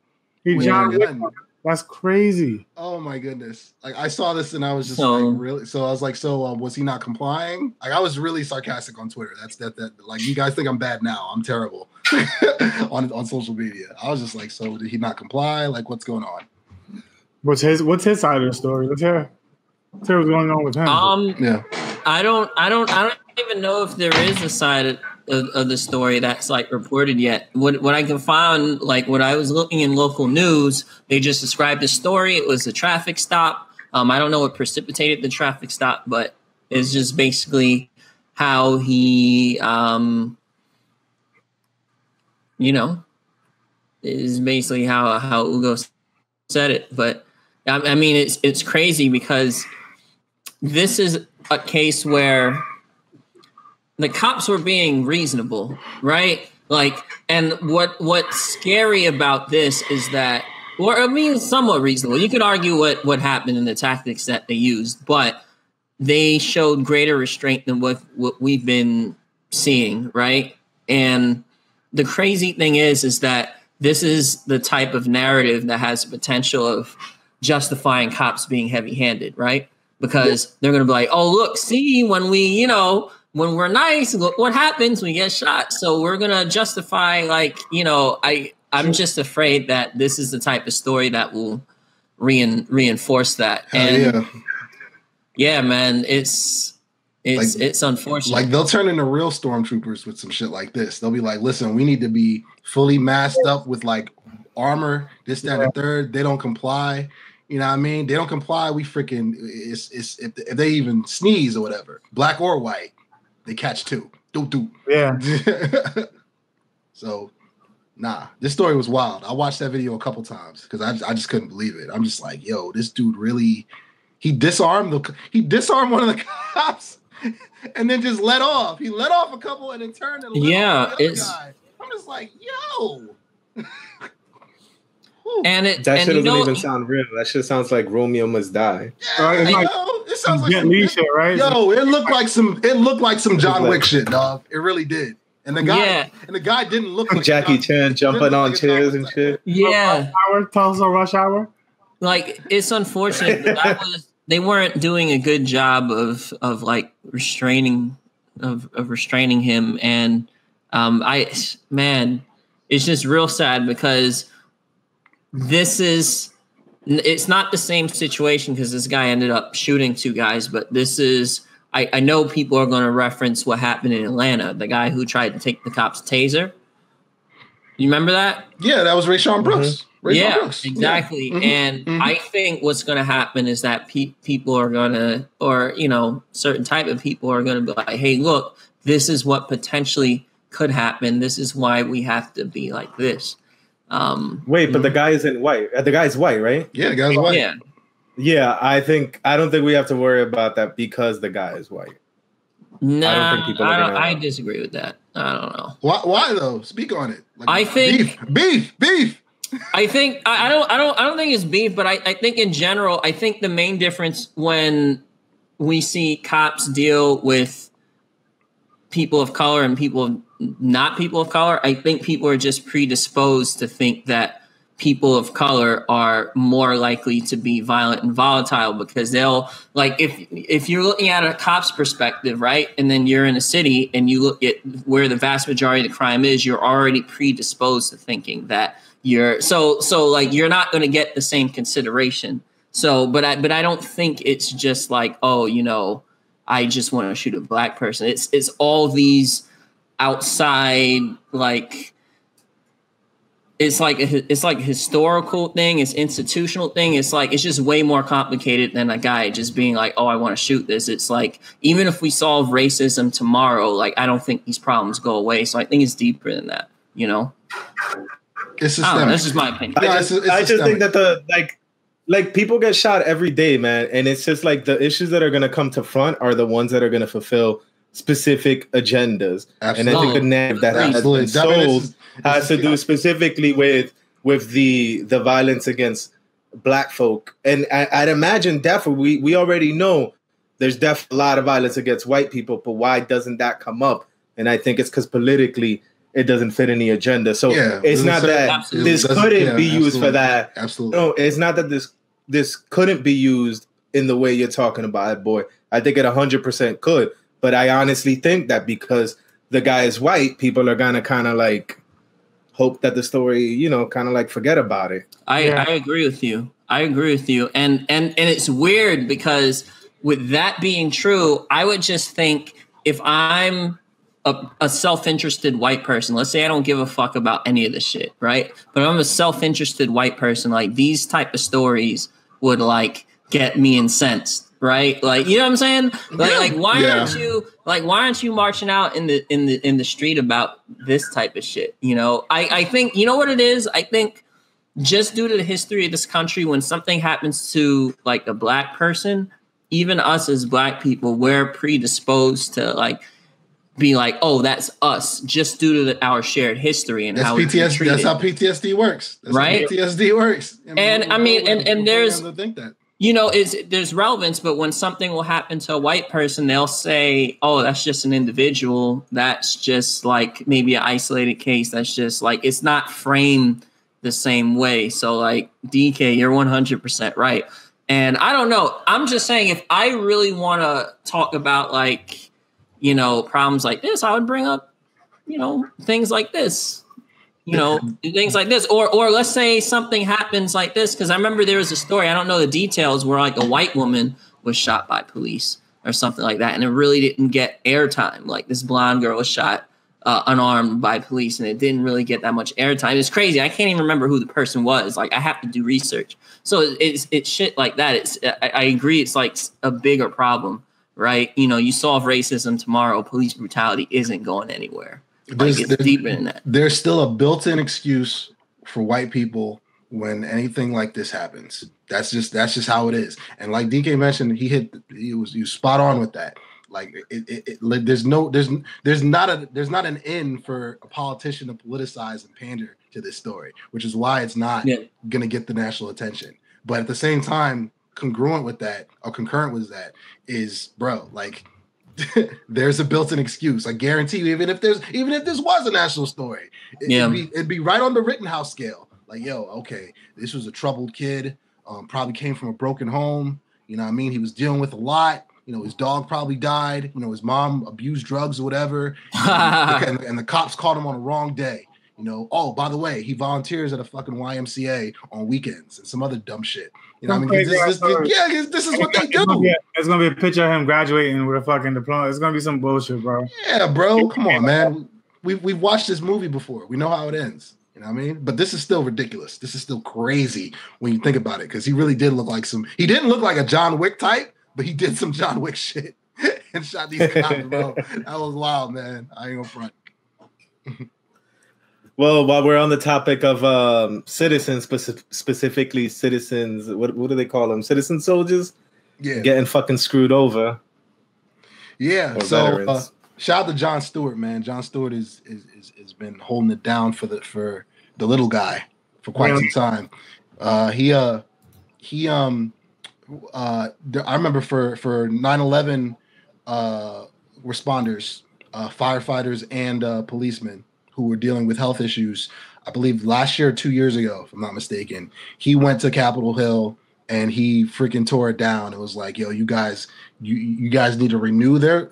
That's crazy. Oh my goodness. Like I saw this and I was just like really so I was like, was he not complying? Like I was really sarcastic on Twitter. That's that like you guys think I'm bad now. I'm terrible on social media. I was just like, so did he not comply? Like what's going on? What's his side of the story? Let's hear what's going on with him. Yeah. I don't even know if there is a side of the story that's like reported yet. What I can find, like what I was looking in local news, they just described the story. It was a traffic stop. I don't know what precipitated the traffic stop, but it's just basically how he, is basically how Ugo said it. But I mean, it's crazy because this is a case where the cops were being reasonable, right? Like, and what's scary about this is that, or I mean, somewhat reasonable. You could argue what happened in the tactics that they used, but they showed greater restraint than what we've been seeing, right? And the crazy thing is that this is the type of narrative that has the potential of justifying cops being heavy-handed, right? Because they're going to be like, oh, look, see, when we're nice, look what happens, we get shot. So we're going to justify, like, I'm just afraid that this is the type of story that will reinforce that. And yeah, man, it's unfortunate. Like they'll turn into real stormtroopers with some shit like this. They'll be like, listen, we need to be fully masked up with like armor, this, that, and third. They don't comply. You know what I mean? They don't comply. We freaking it's if they even sneeze or whatever, black or white, they catch too. Do. Yeah. So, nah, this story was wild. I watched that video a couple times because I just couldn't believe it. I'm just like, yo, this dude really he disarmed one of the cops and then just let off. He let off a couple and then turned and let off the other guy. I'm just like, yo. And it that shit and doesn't even sound real. That shit sounds like Romeo Must Die. Yeah, It's like, it sounds like Jet Li shit, right? Yo, it looked like some John Wick shit, dog. It really did. And the guy didn't look like Jackie Chan jumping on chairs and shit. Yeah. Tulsa Rush Hour. Like, it's unfortunate that they weren't doing a good job of like restraining him. And it's just real sad because it's not the same situation because this guy ended up shooting two guys, but this is, I know people are going to reference what happened in Atlanta, the guy who tried to take the cop's taser. You remember that? Yeah, that was Rayshawn Brooks. Yeah, Brooks. exactly. Yeah. And I think what's going to happen is that people are going to, or, certain type of people are going to be like, hey, look, this is what potentially could happen. This is why we have to be like this. Wait, but the guy isn't white. The guy's white, right? Yeah, the guy's white. Yeah, I don't think we have to worry about that because the guy is white. Nah, I disagree with that. I don't know. Why though? Speak on it. Like, I think beef. I think I don't think it's beef, but I think in general, I think the main difference when we see cops deal with people of color and not people of color, I think people are just predisposed to think that people of color are more likely to be violent and volatile because they'll, like, if you're looking at a cop's perspective, right, and then you're in a city and you look at where the vast majority of the crime is, you're already predisposed to thinking that you're like you're not going to get the same consideration. So, but I don't think it's just like, oh, I just want to shoot a black person. It's all these outside, like, it's like a historical thing. It's institutional thing. It's like, it's just way more complicated than a guy just being like, oh, I want to shoot this. It's like, even if we solve racism tomorrow, like, I don't think these problems go away. So I think it's deeper than that, It's systemic. That's just my opinion. I just think that like people get shot every day, man. And it's just like the issues that are going to come to front are the ones that are going to fulfill specific agendas. Absolutely. And I think the narrative that has been sold has to do specifically with the violence against black folk. And I'd imagine definitely we already know there's definitely a lot of violence against white people, but why doesn't that come up? And I think it's because politically it doesn't fit any agenda. So it's not that this couldn't be used for that. Absolutely. No, it's not that this couldn't be used in the way you're talking about it, boy. I think it 100% could. But I honestly think that because the guy is white, people are gonna kind of like hope that the story, kind of like forget about it. I agree with you. And it's weird because with that being true, I would just think if I'm a self-interested white person, let's say I don't give a fuck about any of this shit, right? But I'm a self-interested white person, like these type of stories would like get me incensed, right? Like, you know what I'm saying? Like why aren't you marching out in the street about this type of shit? I think, you know what it is? I think just due to the history of this country, when something happens to like a black person, even us as black people, we're predisposed to like be like, oh, that's us, just due to our shared history and how PTSD. That's how PTSD works. Right? How PTSD works. And I mean, and there's, think that. There's relevance, but when something will happen to a white person, they'll say, oh, that's just an individual. That's just like maybe an isolated case. That's just like, it's not framed the same way. So like, DK, you're 100% right. And I don't know. I'm just saying, if I really want to talk about like, problems like this, I would bring up, things like this, things like this, or let's say something happens like this. Cause I remember there was a story, I don't know the details, where like a white woman was shot by police or something like that. And it really didn't get airtime. Like this blonde girl was shot unarmed by police, and it didn't really get that much airtime. It's crazy. I can't even remember who the person was. Like, I have to do research. So it's shit like that. I agree. It's like a bigger problem, right? You know, you solve racism tomorrow, police brutality isn't going anywhere. Like, it's deeper than that. There's still a built-in excuse for white people when anything like this happens. That's just how it is. And like DK mentioned, he was spot on with that. Like there's not an end for a politician to politicize and pander to this story, which is why it's not going to get the national attention. But at the same time, concurrent with that is, bro, like there's a built-in excuse. I guarantee you, even if this was a national story, it'd be right on the Rittenhouse scale. Like, yo, okay, this was a troubled kid, probably came from a broken home. You know what I mean? He was dealing with a lot. You know, his dog probably died. You know, his mom abused drugs or whatever. And the cops caught him on the wrong day. You know, oh, by the way, he volunteers at a fucking YMCA on weekends and some other dumb shit. You know what I mean? This is what they do. It's going to be a picture of him graduating with a fucking diploma. It's going to be some bullshit, bro. Yeah, bro. Come on, man. We've watched this movie before. We know how it ends. You know what I mean? But this is still ridiculous. This is still crazy when you think about it, because he really did look like he didn't look like a John Wick type, but he did some John Wick shit and shot these cops, bro. That was wild, man. I ain't gonna front. Well, while we're on the topic of citizens, specifically citizens, what do they call them? Citizen soldiers? Yeah. Getting fucking screwed over. Yeah. So shout out to Jon Stewart, man. Jon Stewart has been holding it down for the little guy for quite some time. I remember for 9/11 responders, firefighters and policemen who were dealing with health issues, I believe last year or 2 years ago, if I'm not mistaken, he went to Capitol Hill and he freaking tore it down. It was like, yo, you guys need to renew their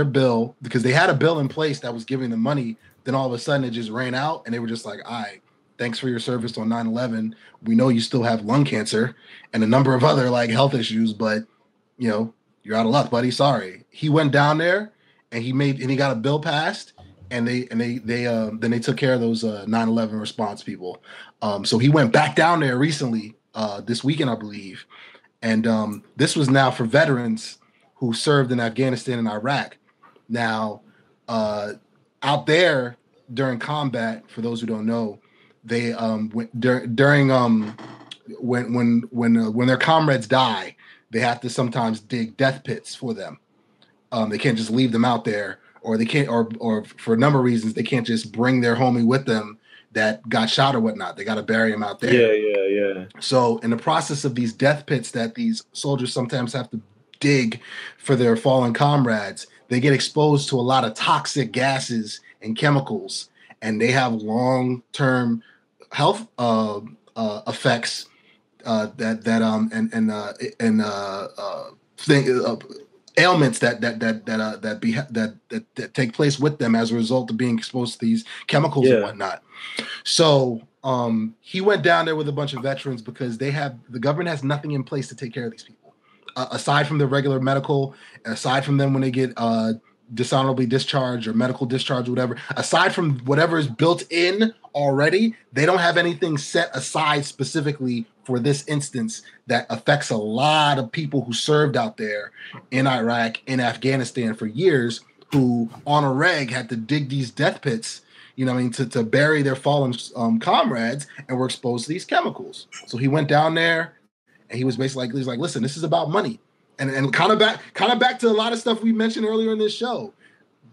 bill, because they had a bill in place that was giving them money. Then all of a sudden it just ran out, and they were just like, all right, thanks for your service on 9/11. We know you still have lung cancer and a number of other like health issues, but you know, you're out of luck, buddy. Sorry. He went down there and he got a bill passed, and then they took care of those 9/11 response people. So he went back down there recently, this weekend, I believe. And this was now for veterans who served in Afghanistan and Iraq. Now, out there during combat, for those who don't know, they when their comrades die, they have to sometimes dig death pits for them. They can't just leave them out there, or they can't, or for a number of reasons, they can't just bring their homie with them that got shot or whatnot. They got to bury him out there. Yeah. So in the process of these death pits that these soldiers sometimes have to dig for their fallen comrades, they get exposed to a lot of toxic gases and chemicals, and they have long-term health effects ailments that take place with them as a result of being exposed to these chemicals and whatnot. So he went down there with a bunch of veterans because the government has nothing in place to take care of these people, aside from the regular medical, aside from them when they get dishonorably discharged or medical discharge or whatever. Aside from whatever is built in already, they don't have anything set aside specifically for this instance that affects a lot of people who served out there in Iraq, in Afghanistan for years, who on a reg had to dig these death pits, you know what I mean, to bury their fallen comrades, and were exposed to these chemicals. So he went down there and he was basically like, listen, this is about money. And kind of back to a lot of stuff we mentioned earlier in this show.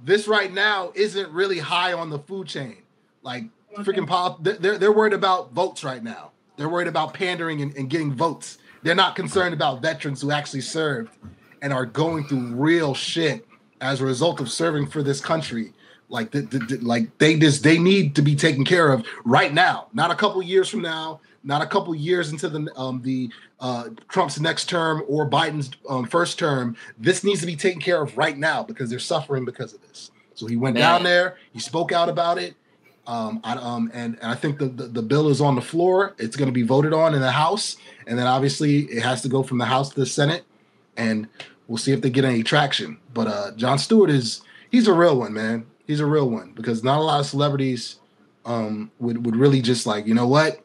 This right now isn't really high on the food chain. Like freaking they're worried about votes right now. They're worried about pandering and getting votes. They're not concerned about veterans who actually served and are going through real shit as a result of serving for this country. Like they need to be taken care of right now, not a couple years from now, not a couple years into the Trump's next term or Biden's first term. This needs to be taken care of right now because they're suffering because of this. So he went down there, he spoke out about it. And I think the bill is on the floor. It's going to be voted on in the House, and then obviously it has to go from the House to the Senate, and we'll see if they get any traction. But Jon Stewart he's a real one, man. He's a real one because not a lot of celebrities would really just like, you know what?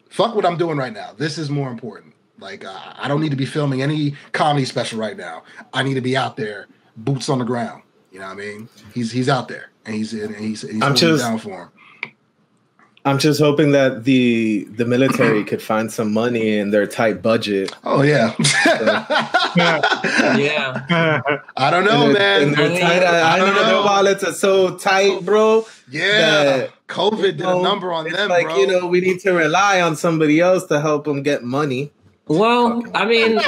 Fuck what I'm doing right now. This is more important. Like, I don't need to be filming any comedy special right now. I need to be out there, boots on the ground. You know what I mean? He's out there, and he's holding down for him. I'm just hoping that the military could find some money in their tight budget. Oh yeah, yeah. I don't know, man. I don't know. Their wallets are so tight, bro. Yeah, COVID did a number on them, like, bro. you know, we need to rely on somebody else to help them get money. Well, I mean,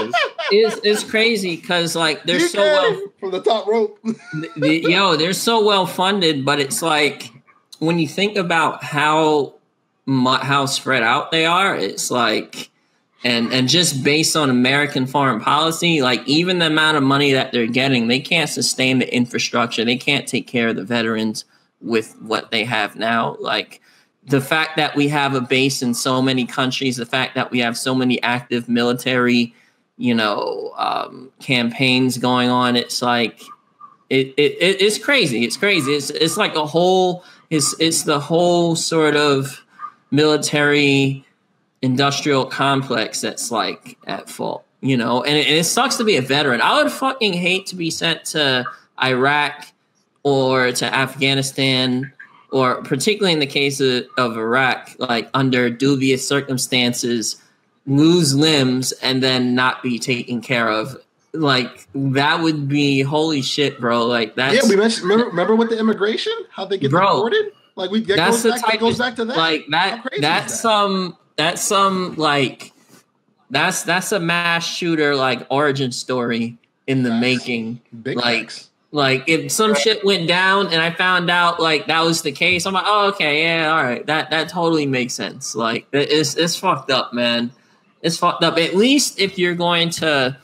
it's crazy because like they're so well from the top rope. They're so well funded, but it's like when you think about how spread out they are, it's like, and just based on American foreign policy, like even the amount of money that they're getting, they can't sustain the infrastructure. They can't take care of the veterans with what they have now. Like the fact that we have a base in so many countries, the fact that we have so many active military, campaigns going on, it's like it's crazy. It's crazy. It's like a whole. It's the whole sort of military industrial complex that's like at fault, and it sucks to be a veteran. I would fucking hate to be sent to Iraq or to Afghanistan, or particularly in the case of Iraq, like under dubious circumstances, lose limbs and then not be taken care of. Like that would be holy shit, bro. Like that's we mentioned. Remember with the immigration, how they get deported. Like that goes back to that. Like that. That's a mass shooter like origin story in the making. Big facts. Like if some shit went down and I found out like that was the case, I'm like, oh, okay, yeah, all right, that totally makes sense. Like it's fucked up, man. It's fucked up. At least if you're going to,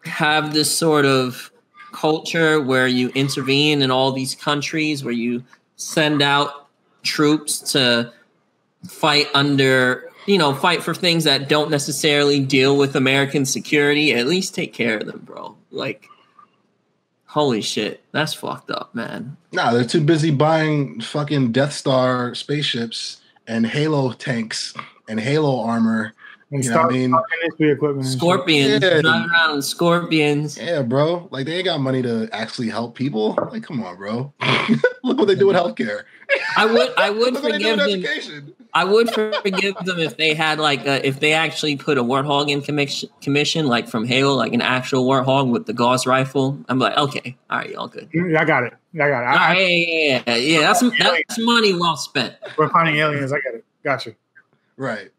have this sort of culture where you intervene in all these countries, where you send out troops to fight fight for things that don't necessarily deal with American security, at least take care of them, bro. Like, holy shit, that's fucked up, man. Nah, they're too busy buying fucking Death Star spaceships and Halo tanks and Halo armor. Equipment. Scorpions, driving around in Scorpions. Yeah, bro. Like they ain't got money to actually help people. Like, come on, bro. Look what they do with healthcare. I would forgive them. I would forgive them if they had if they actually put a Warthog in commission, like from Halo, like an actual Warthog with the Gauss rifle. I'm like, okay, all right, y'all good. I got it. Yeah. That's money well spent. We're finding aliens. I get it. Gotcha. Right.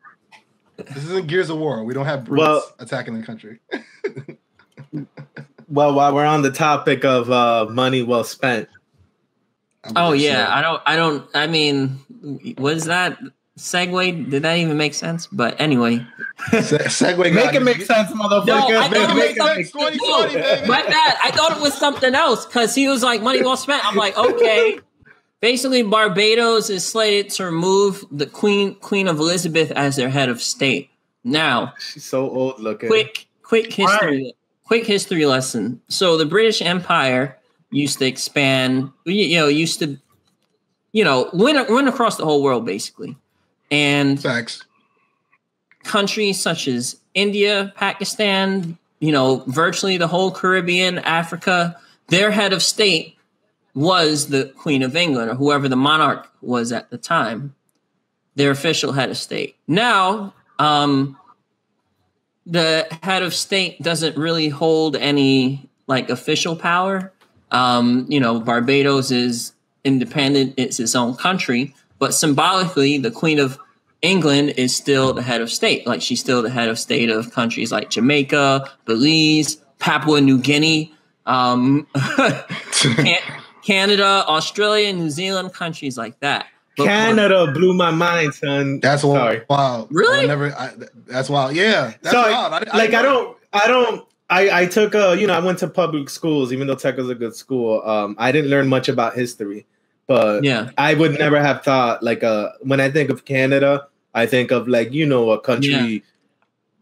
This isn't Gears of War. We don't have brutes attacking the country. Well, while we're on the topic of money well spent. I mean, was that segue? Did that even make sense? But anyway. Segue. Make it make sense, motherfucker. No, I thought make it make sense. 2020, baby. My bad. I thought it was something else because he was like, money well spent. I'm like, okay. Basically, Barbados is slated to remove the Queen of Elizabeth as their head of state. Now, she's so old looking. Quick history lesson. So the British Empire used to expand. Went across the whole world basically, and facts. Countries such as India, Pakistan, virtually the whole Caribbean, Africa, their head of state was the Queen of England or whoever the monarch was at the time, their official head of state. Now, the head of state doesn't really hold any official power. Barbados is independent. It's its own country, but symbolically the Queen of England is still the head of state. Like she's still the head of state of countries like Jamaica, Belize, Papua New Guinea, Canada, Australia, New Zealand, countries like that. But Canada blew my mind, son. That's wild. Really? That's wild. Yeah. That's wild. I took I went to public schools, even though Tech was a good school. I didn't learn much about history, but yeah, I would never have thought when I think of Canada, I think of a country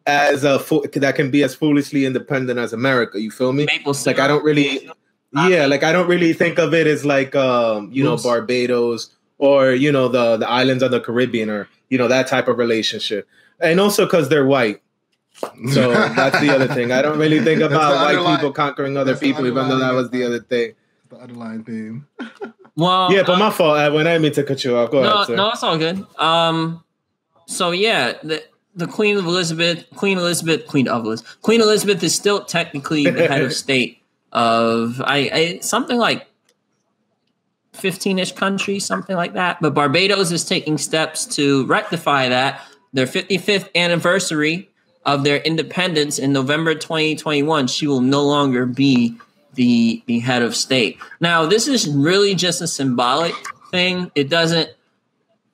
that can be as foolishly independent as America. You feel me? Maple syrup. I don't really. Yeah, like I don't really think of it as like Barbados or the islands of the Caribbean or that type of relationship. And also because they're white. So that's the other thing. I don't really think about white people conquering other people, even though that was the other thing. The underlying theme. Well, yeah, but my fault. When I mean to cut you off, go ahead, sir. No, it's all good. So yeah, the Queen Elizabeth is still technically the head of state of something like 15-ish countries, something like that. But Barbados is taking steps to rectify that. Their 55th anniversary of their independence in November 2021, she will no longer be the head of state. Now, this is really just a symbolic thing. It doesn't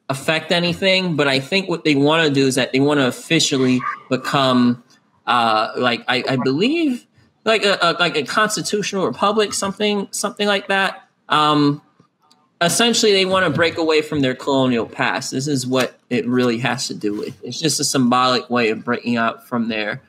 affect anything, but I think what they want to do is that they want to officially become I believe like a constitutional republic, something like that. Essentially, they want to break away from their colonial past. This is what it really has to do with. It's just a symbolic way of breaking out from their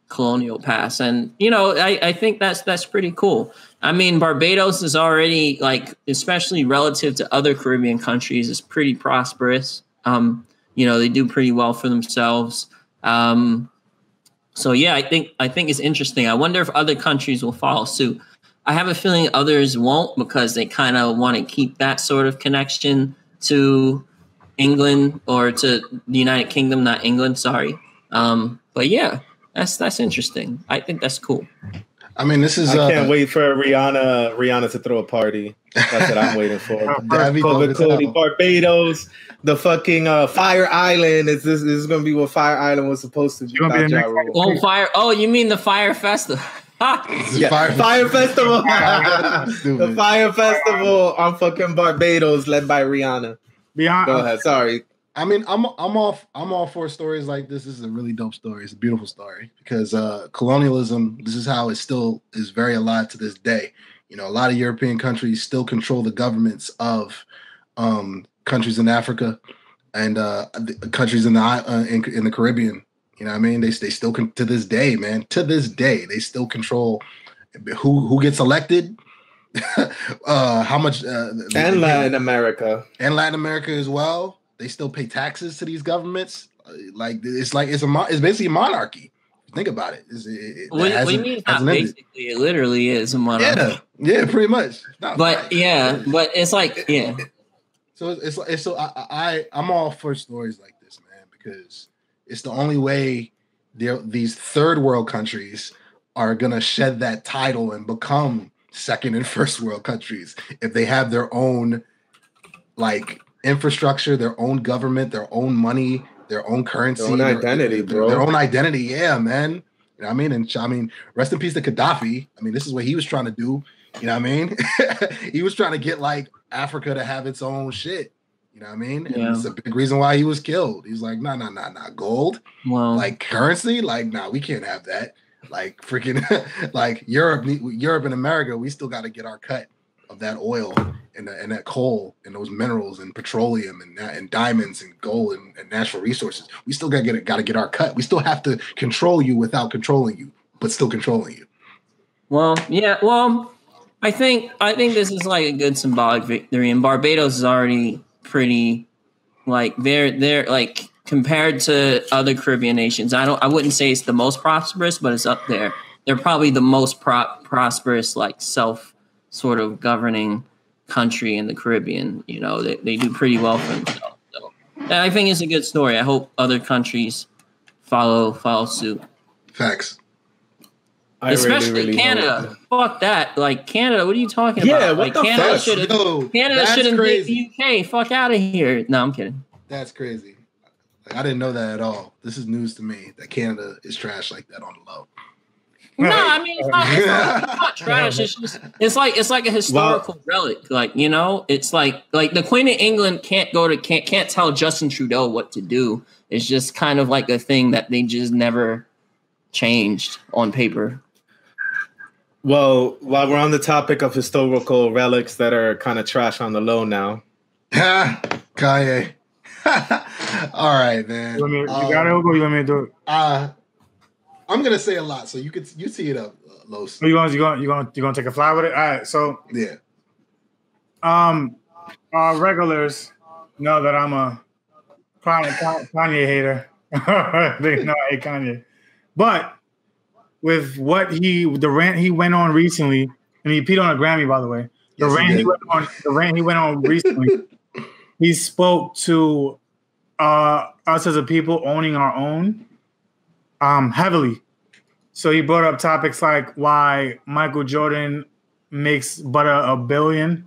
colonial past. And, I think that's pretty cool. I mean, Barbados is already, especially relative to other Caribbean countries, is pretty prosperous. They do pretty well for themselves. So, yeah, I think it's interesting. I wonder if other countries will follow suit. I have a feeling others won't because they kind of want to keep that sort of connection to England or to the United Kingdom, not England. Sorry. But yeah, that's interesting. I think that's cool. I mean, this is. I can't wait for Rihanna to throw a party. That's what I'm waiting for. Barbados, the fucking Fire Island. This is going to be what Fire Island was supposed to be. Fire! Oh, you mean the Fire Festival? Yeah, Fire Festival. The Fire Festival on fucking Barbados, led by Rihanna. Go ahead. Sorry. I mean, I'm all for stories like this. This is a really dope story. It's a beautiful story because colonialism. This is how it still is very alive to this day. A lot of European countries still control the governments of countries in Africa and countries in the Caribbean. You know what I mean? They still to this day, man. To this day, they still control who gets elected, how much, and Latin America as well. They still pay taxes to these governments. It's basically a monarchy. Think about it. What do you mean? Not basically, it literally is a monarchy. Yeah, pretty much. But it's like So I'm all for stories like this, man, because it's the only way these third world countries are going to shed that title and become second and first world countries if they have their own infrastructure, their own government, their own money, their own currency, their own identity, bro. Their own identity, yeah, man. You know what I mean? And rest in peace to Gaddafi. I mean, this is what he was trying to do. You know what I mean? He was trying to get Africa to have its own shit. You know what I mean? And it's a big reason why he was killed. He's like, nah, gold. Wow. Currency? Nah, we can't have that. Freaking Europe and America, we still got to get our cut of that oil and that coal and those minerals and petroleum and diamonds and gold and natural resources. We still got to get our cut. We still have to control you without controlling you, but still controlling you. Well, yeah. Well, I think this is a good symbolic victory, and Barbados is already pretty they're compared to other Caribbean nations. I wouldn't say it's the most prosperous, but it's up there. They're probably the most prosperous self sort of governing country in the Caribbean. They do pretty well for themselves. So I think it's a good story. I hope other countries follow suit. Facts. Especially Canada. Fuck that. Canada, what are you talking about? Yeah, what the Canada fuck? Canada shouldn't be the UK. Fuck out of here. No, I'm kidding. That's crazy. I didn't know that at all. This is news to me that Canada is trash like that on the low. No, I mean it's not trash. It's like a historical relic. It's like the Queen of England can't tell Justin Trudeau what to do. It's just kind of like a thing that they just never changed on paper. Well, while we're on the topic of historical relics that are kind of trash on the low now. Kanye. All right, man. You got it, Hugo? You want me to do it? I'm gonna say a lot, so you see it up, Los. You gonna take a fly with it? All right. So Yeah. Our regulars know that I'm a Kanye hater. They know I hate Kanye, but with the rant he went on recently, and he peed on a Grammy, by the way. The rant he went on recently. He spoke to us as a people owning our own heavily. So he brought up topics like why Michael Jordan makes but $1 billion,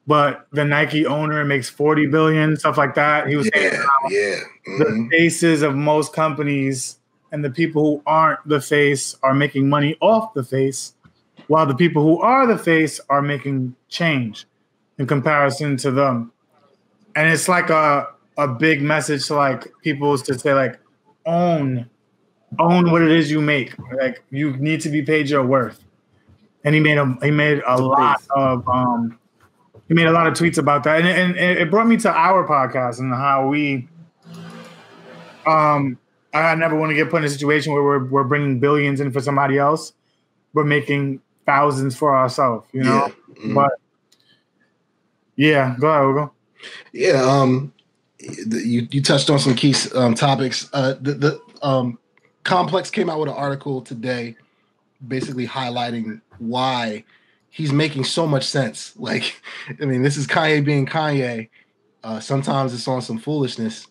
but the Nike owner makes $40 billion, stuff like that. He was saying the faces of most companies and the people who aren't the face are making money off the face, while the people who are the face are making change in comparison to them. And it's like a big message to like people to say like own what it is you make. Like you need to be paid your worth. And he made a lot of tweets about that. And it brought me to our podcast and how we I never want to get put in a situation where we're bringing billions in for somebody else. We're making thousands for ourselves, you know? Yeah. Mm-hmm. But yeah, go ahead, Ugo. Yeah, you touched on some key topics. The Complex came out with an article today basically highlighting why he's making so much sense. Like, I mean, this is Kanye being Kanye. Sometimes it's on some foolishness.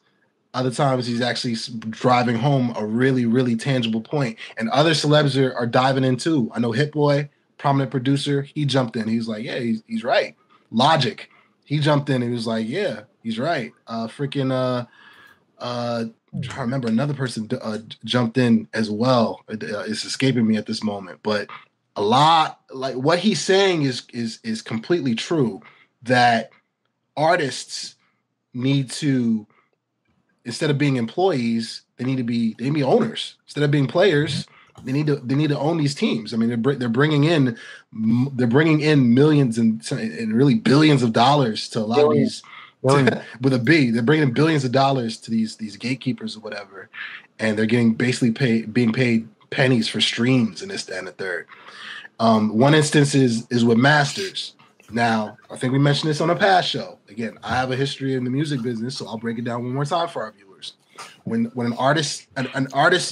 Other times he's actually driving home a really, really tangible point. And other celebs are diving in too. I know Hit Boy, prominent producer, he jumped in. He was like, yeah, he's right. Logic, he jumped in and he was like, yeah, he's right. I'm trying to remember another person jumped in as well. It's escaping me at this moment, but a lot like what he's saying is completely true. That artists need to, instead of being employees, they need to be owners. Instead of being players, they need to own these teams. I mean, they're bringing in millions and really billions of dollars to a lot of these. With a B, they're bringing in billions of dollars to these gatekeepers or whatever, and they're getting being paid pennies for streams and this, that, and the third. One instance is with masters. Now, I think we mentioned this on a past show. Again, I have a history in the music business, so I'll break it down one more time for our viewers. When an artist,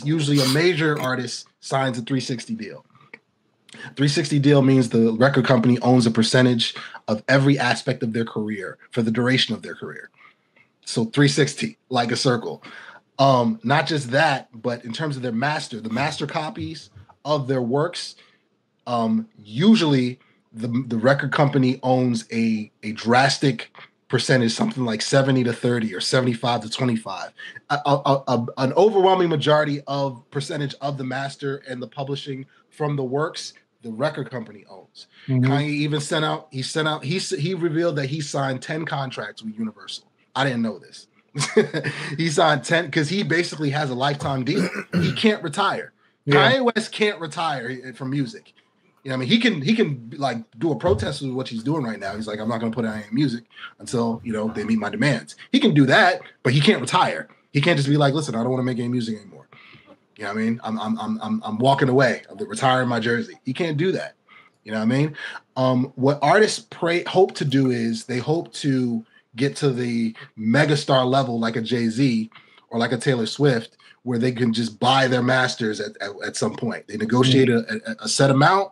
usually a major artist, signs a 360 deal. 360 deal means the record company owns a percentage of every aspect of their career for the duration of their career. So 360, like a circle. Not just that, but in terms of the master copies of their works, usually the record company owns a drastic percentage, something like 70 to 30 or 75 to 25. An overwhelming majority of percentage of the master and the publishing from the works the record company owns. Mm-hmm. Kanye even he revealed that he signed 10 contracts with Universal. I didn't know this. He signed 10 because he basically has a lifetime deal. He can't retire. Yeah. Kanye West can't retire from music. You know, I mean, he can like do a protest with what he's doing right now. He's like, I'm not going to put out any music until, you know, they meet my demands. He can do that, but he can't retire. He can't just be like, listen, I don't want to make any music anymore. You know what I mean? I'm walking away. I'm retiring my jersey. He can't do that. You know what I mean? What artists hope to do is they hope to get to the megastar level like a Jay-Z or like a Taylor Swift, where they can just buy their masters at some point. They negotiate a set amount,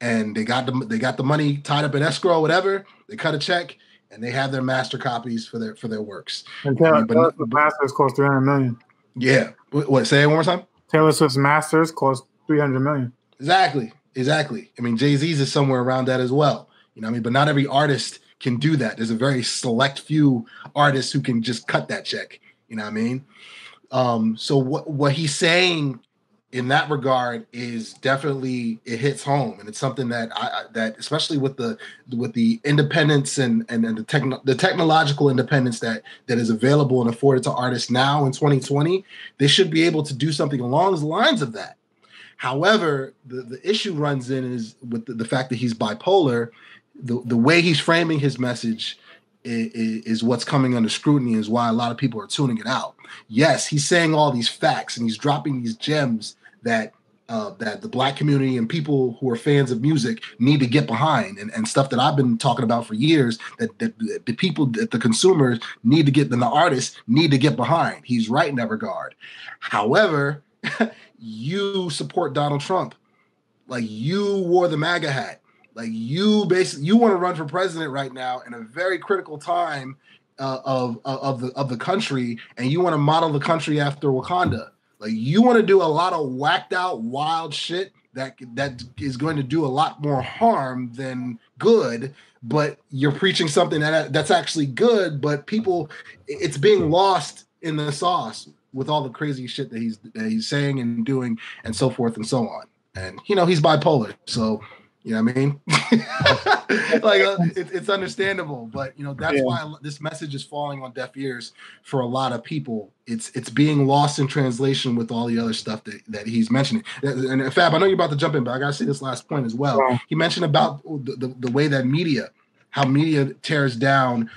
and they got the money tied up in escrow, whatever. They cut a check, and they have their master copies for their works. And Taylor Swift's masters cost $300 million. Yeah. What? Say it one more time. Taylor Swift's masters cost $300 million. Exactly. I mean, Jay-Z's is somewhere around that as well. You know what I mean? But not every artist can do that. There's a very select few artists who can just cut that check. You know what I mean? So what he's saying in that regard is definitely, it hits home, and it's something that that especially with the independence and the technological independence that is available and afforded to artists now in 2020, they should be able to do something along the lines of that. However, the issue runs in is with the fact that he's bipolar. The way he's framing his message is what's coming under scrutiny, is why a lot of people are tuning it out. Yes, he's saying all these facts and he's dropping these gems that that the Black community and people who are fans of music need to get behind, and stuff that I've been talking about for years, that the people, that the consumers need to get, and the artists need to get behind. He's right in that regard. However, you support Donald Trump. Like, you wore the MAGA hat. Like, you want to run for president right now in a very critical time of the country, and you want to model the country after Wakanda. Like, you want to do a lot of whacked out, wild shit that is going to do a lot more harm than good. But you're preaching something that's actually good, but people, it's being lost in the sauce with all the crazy shit that he's saying and doing, and so forth and so on. And he's bipolar, so. You know what I mean? It's understandable, but that's why this message is falling on deaf ears for a lot of people. It's being lost in translation with all the other stuff that he's mentioning. And Fab, I know you're about to jump in, but I gotta say this last point as well. Yeah. He mentioned about the way that how media tears down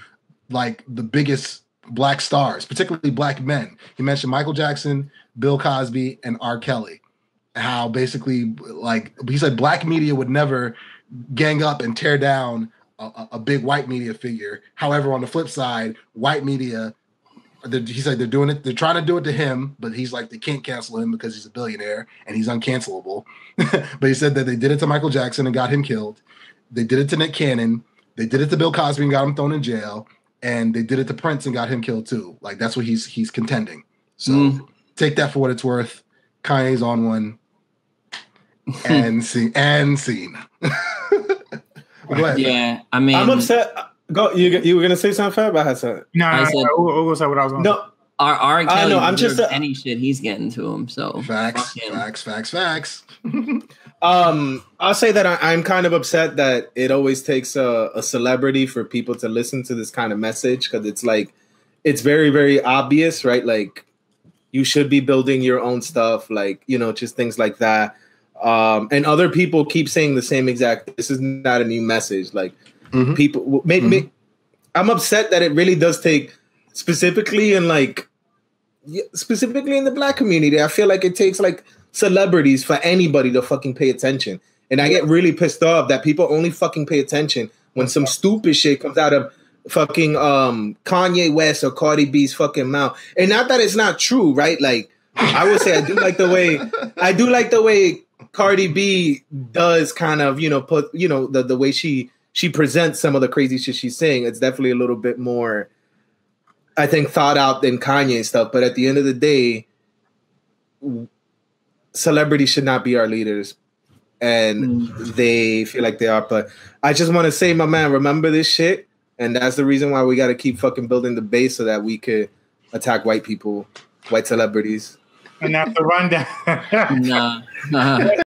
like the biggest Black stars, particularly Black men. He mentioned Michael Jackson, Bill Cosby, and R. Kelly. How basically, like, he said, Black media would never gang up and tear down a big white media figure. However, on the flip side, white media, he said they're doing it. They're trying to do it to him, but he's like, they can't cancel him because he's a billionaire and he's uncancelable. But he said that they did it to Michael Jackson and got him killed. They did it to Nick Cannon. They did it to Bill Cosby and got him thrown in jail. And they did it to Prince and got him killed too. Like, that's what he's contending. So take that for what it's worth. Kanye's on one. And scene. Yeah, I mean, I'm upset. Go. You were gonna say something, Fab? I had something. No, Ugo said what I was going to say. No, R. Kelly, no, I'm just any shit he's getting to him. So facts. I'll say that I'm kind of upset that it always takes a celebrity for people to listen to this kind of message, because it's like, it's very, very obvious, right? Like, you should be building your own stuff, like, just things like that. And other people keep saying the same exact, this is not a new message. Like, people I'm upset that it really does take, specifically in the Black community, I feel like it takes like celebrities for anybody to fucking pay attention. And I get really pissed off that people only fucking pay attention when some stupid shit comes out of fucking Kanye West or Cardi B's fucking mouth. And not that it's not true, right? Like, I would say I do like the way Cardi B does kind of, put, the way she presents some of the crazy shit she's saying. It's definitely a little bit more, I think, thought out than Kanye stuff. But at the end of the day, celebrities should not be our leaders. And they feel like they are. But I just want to say, my man, remember this shit. And that's the reason why we got to keep fucking building the base so that we could attack white people, white celebrities. And after rundown. Nah.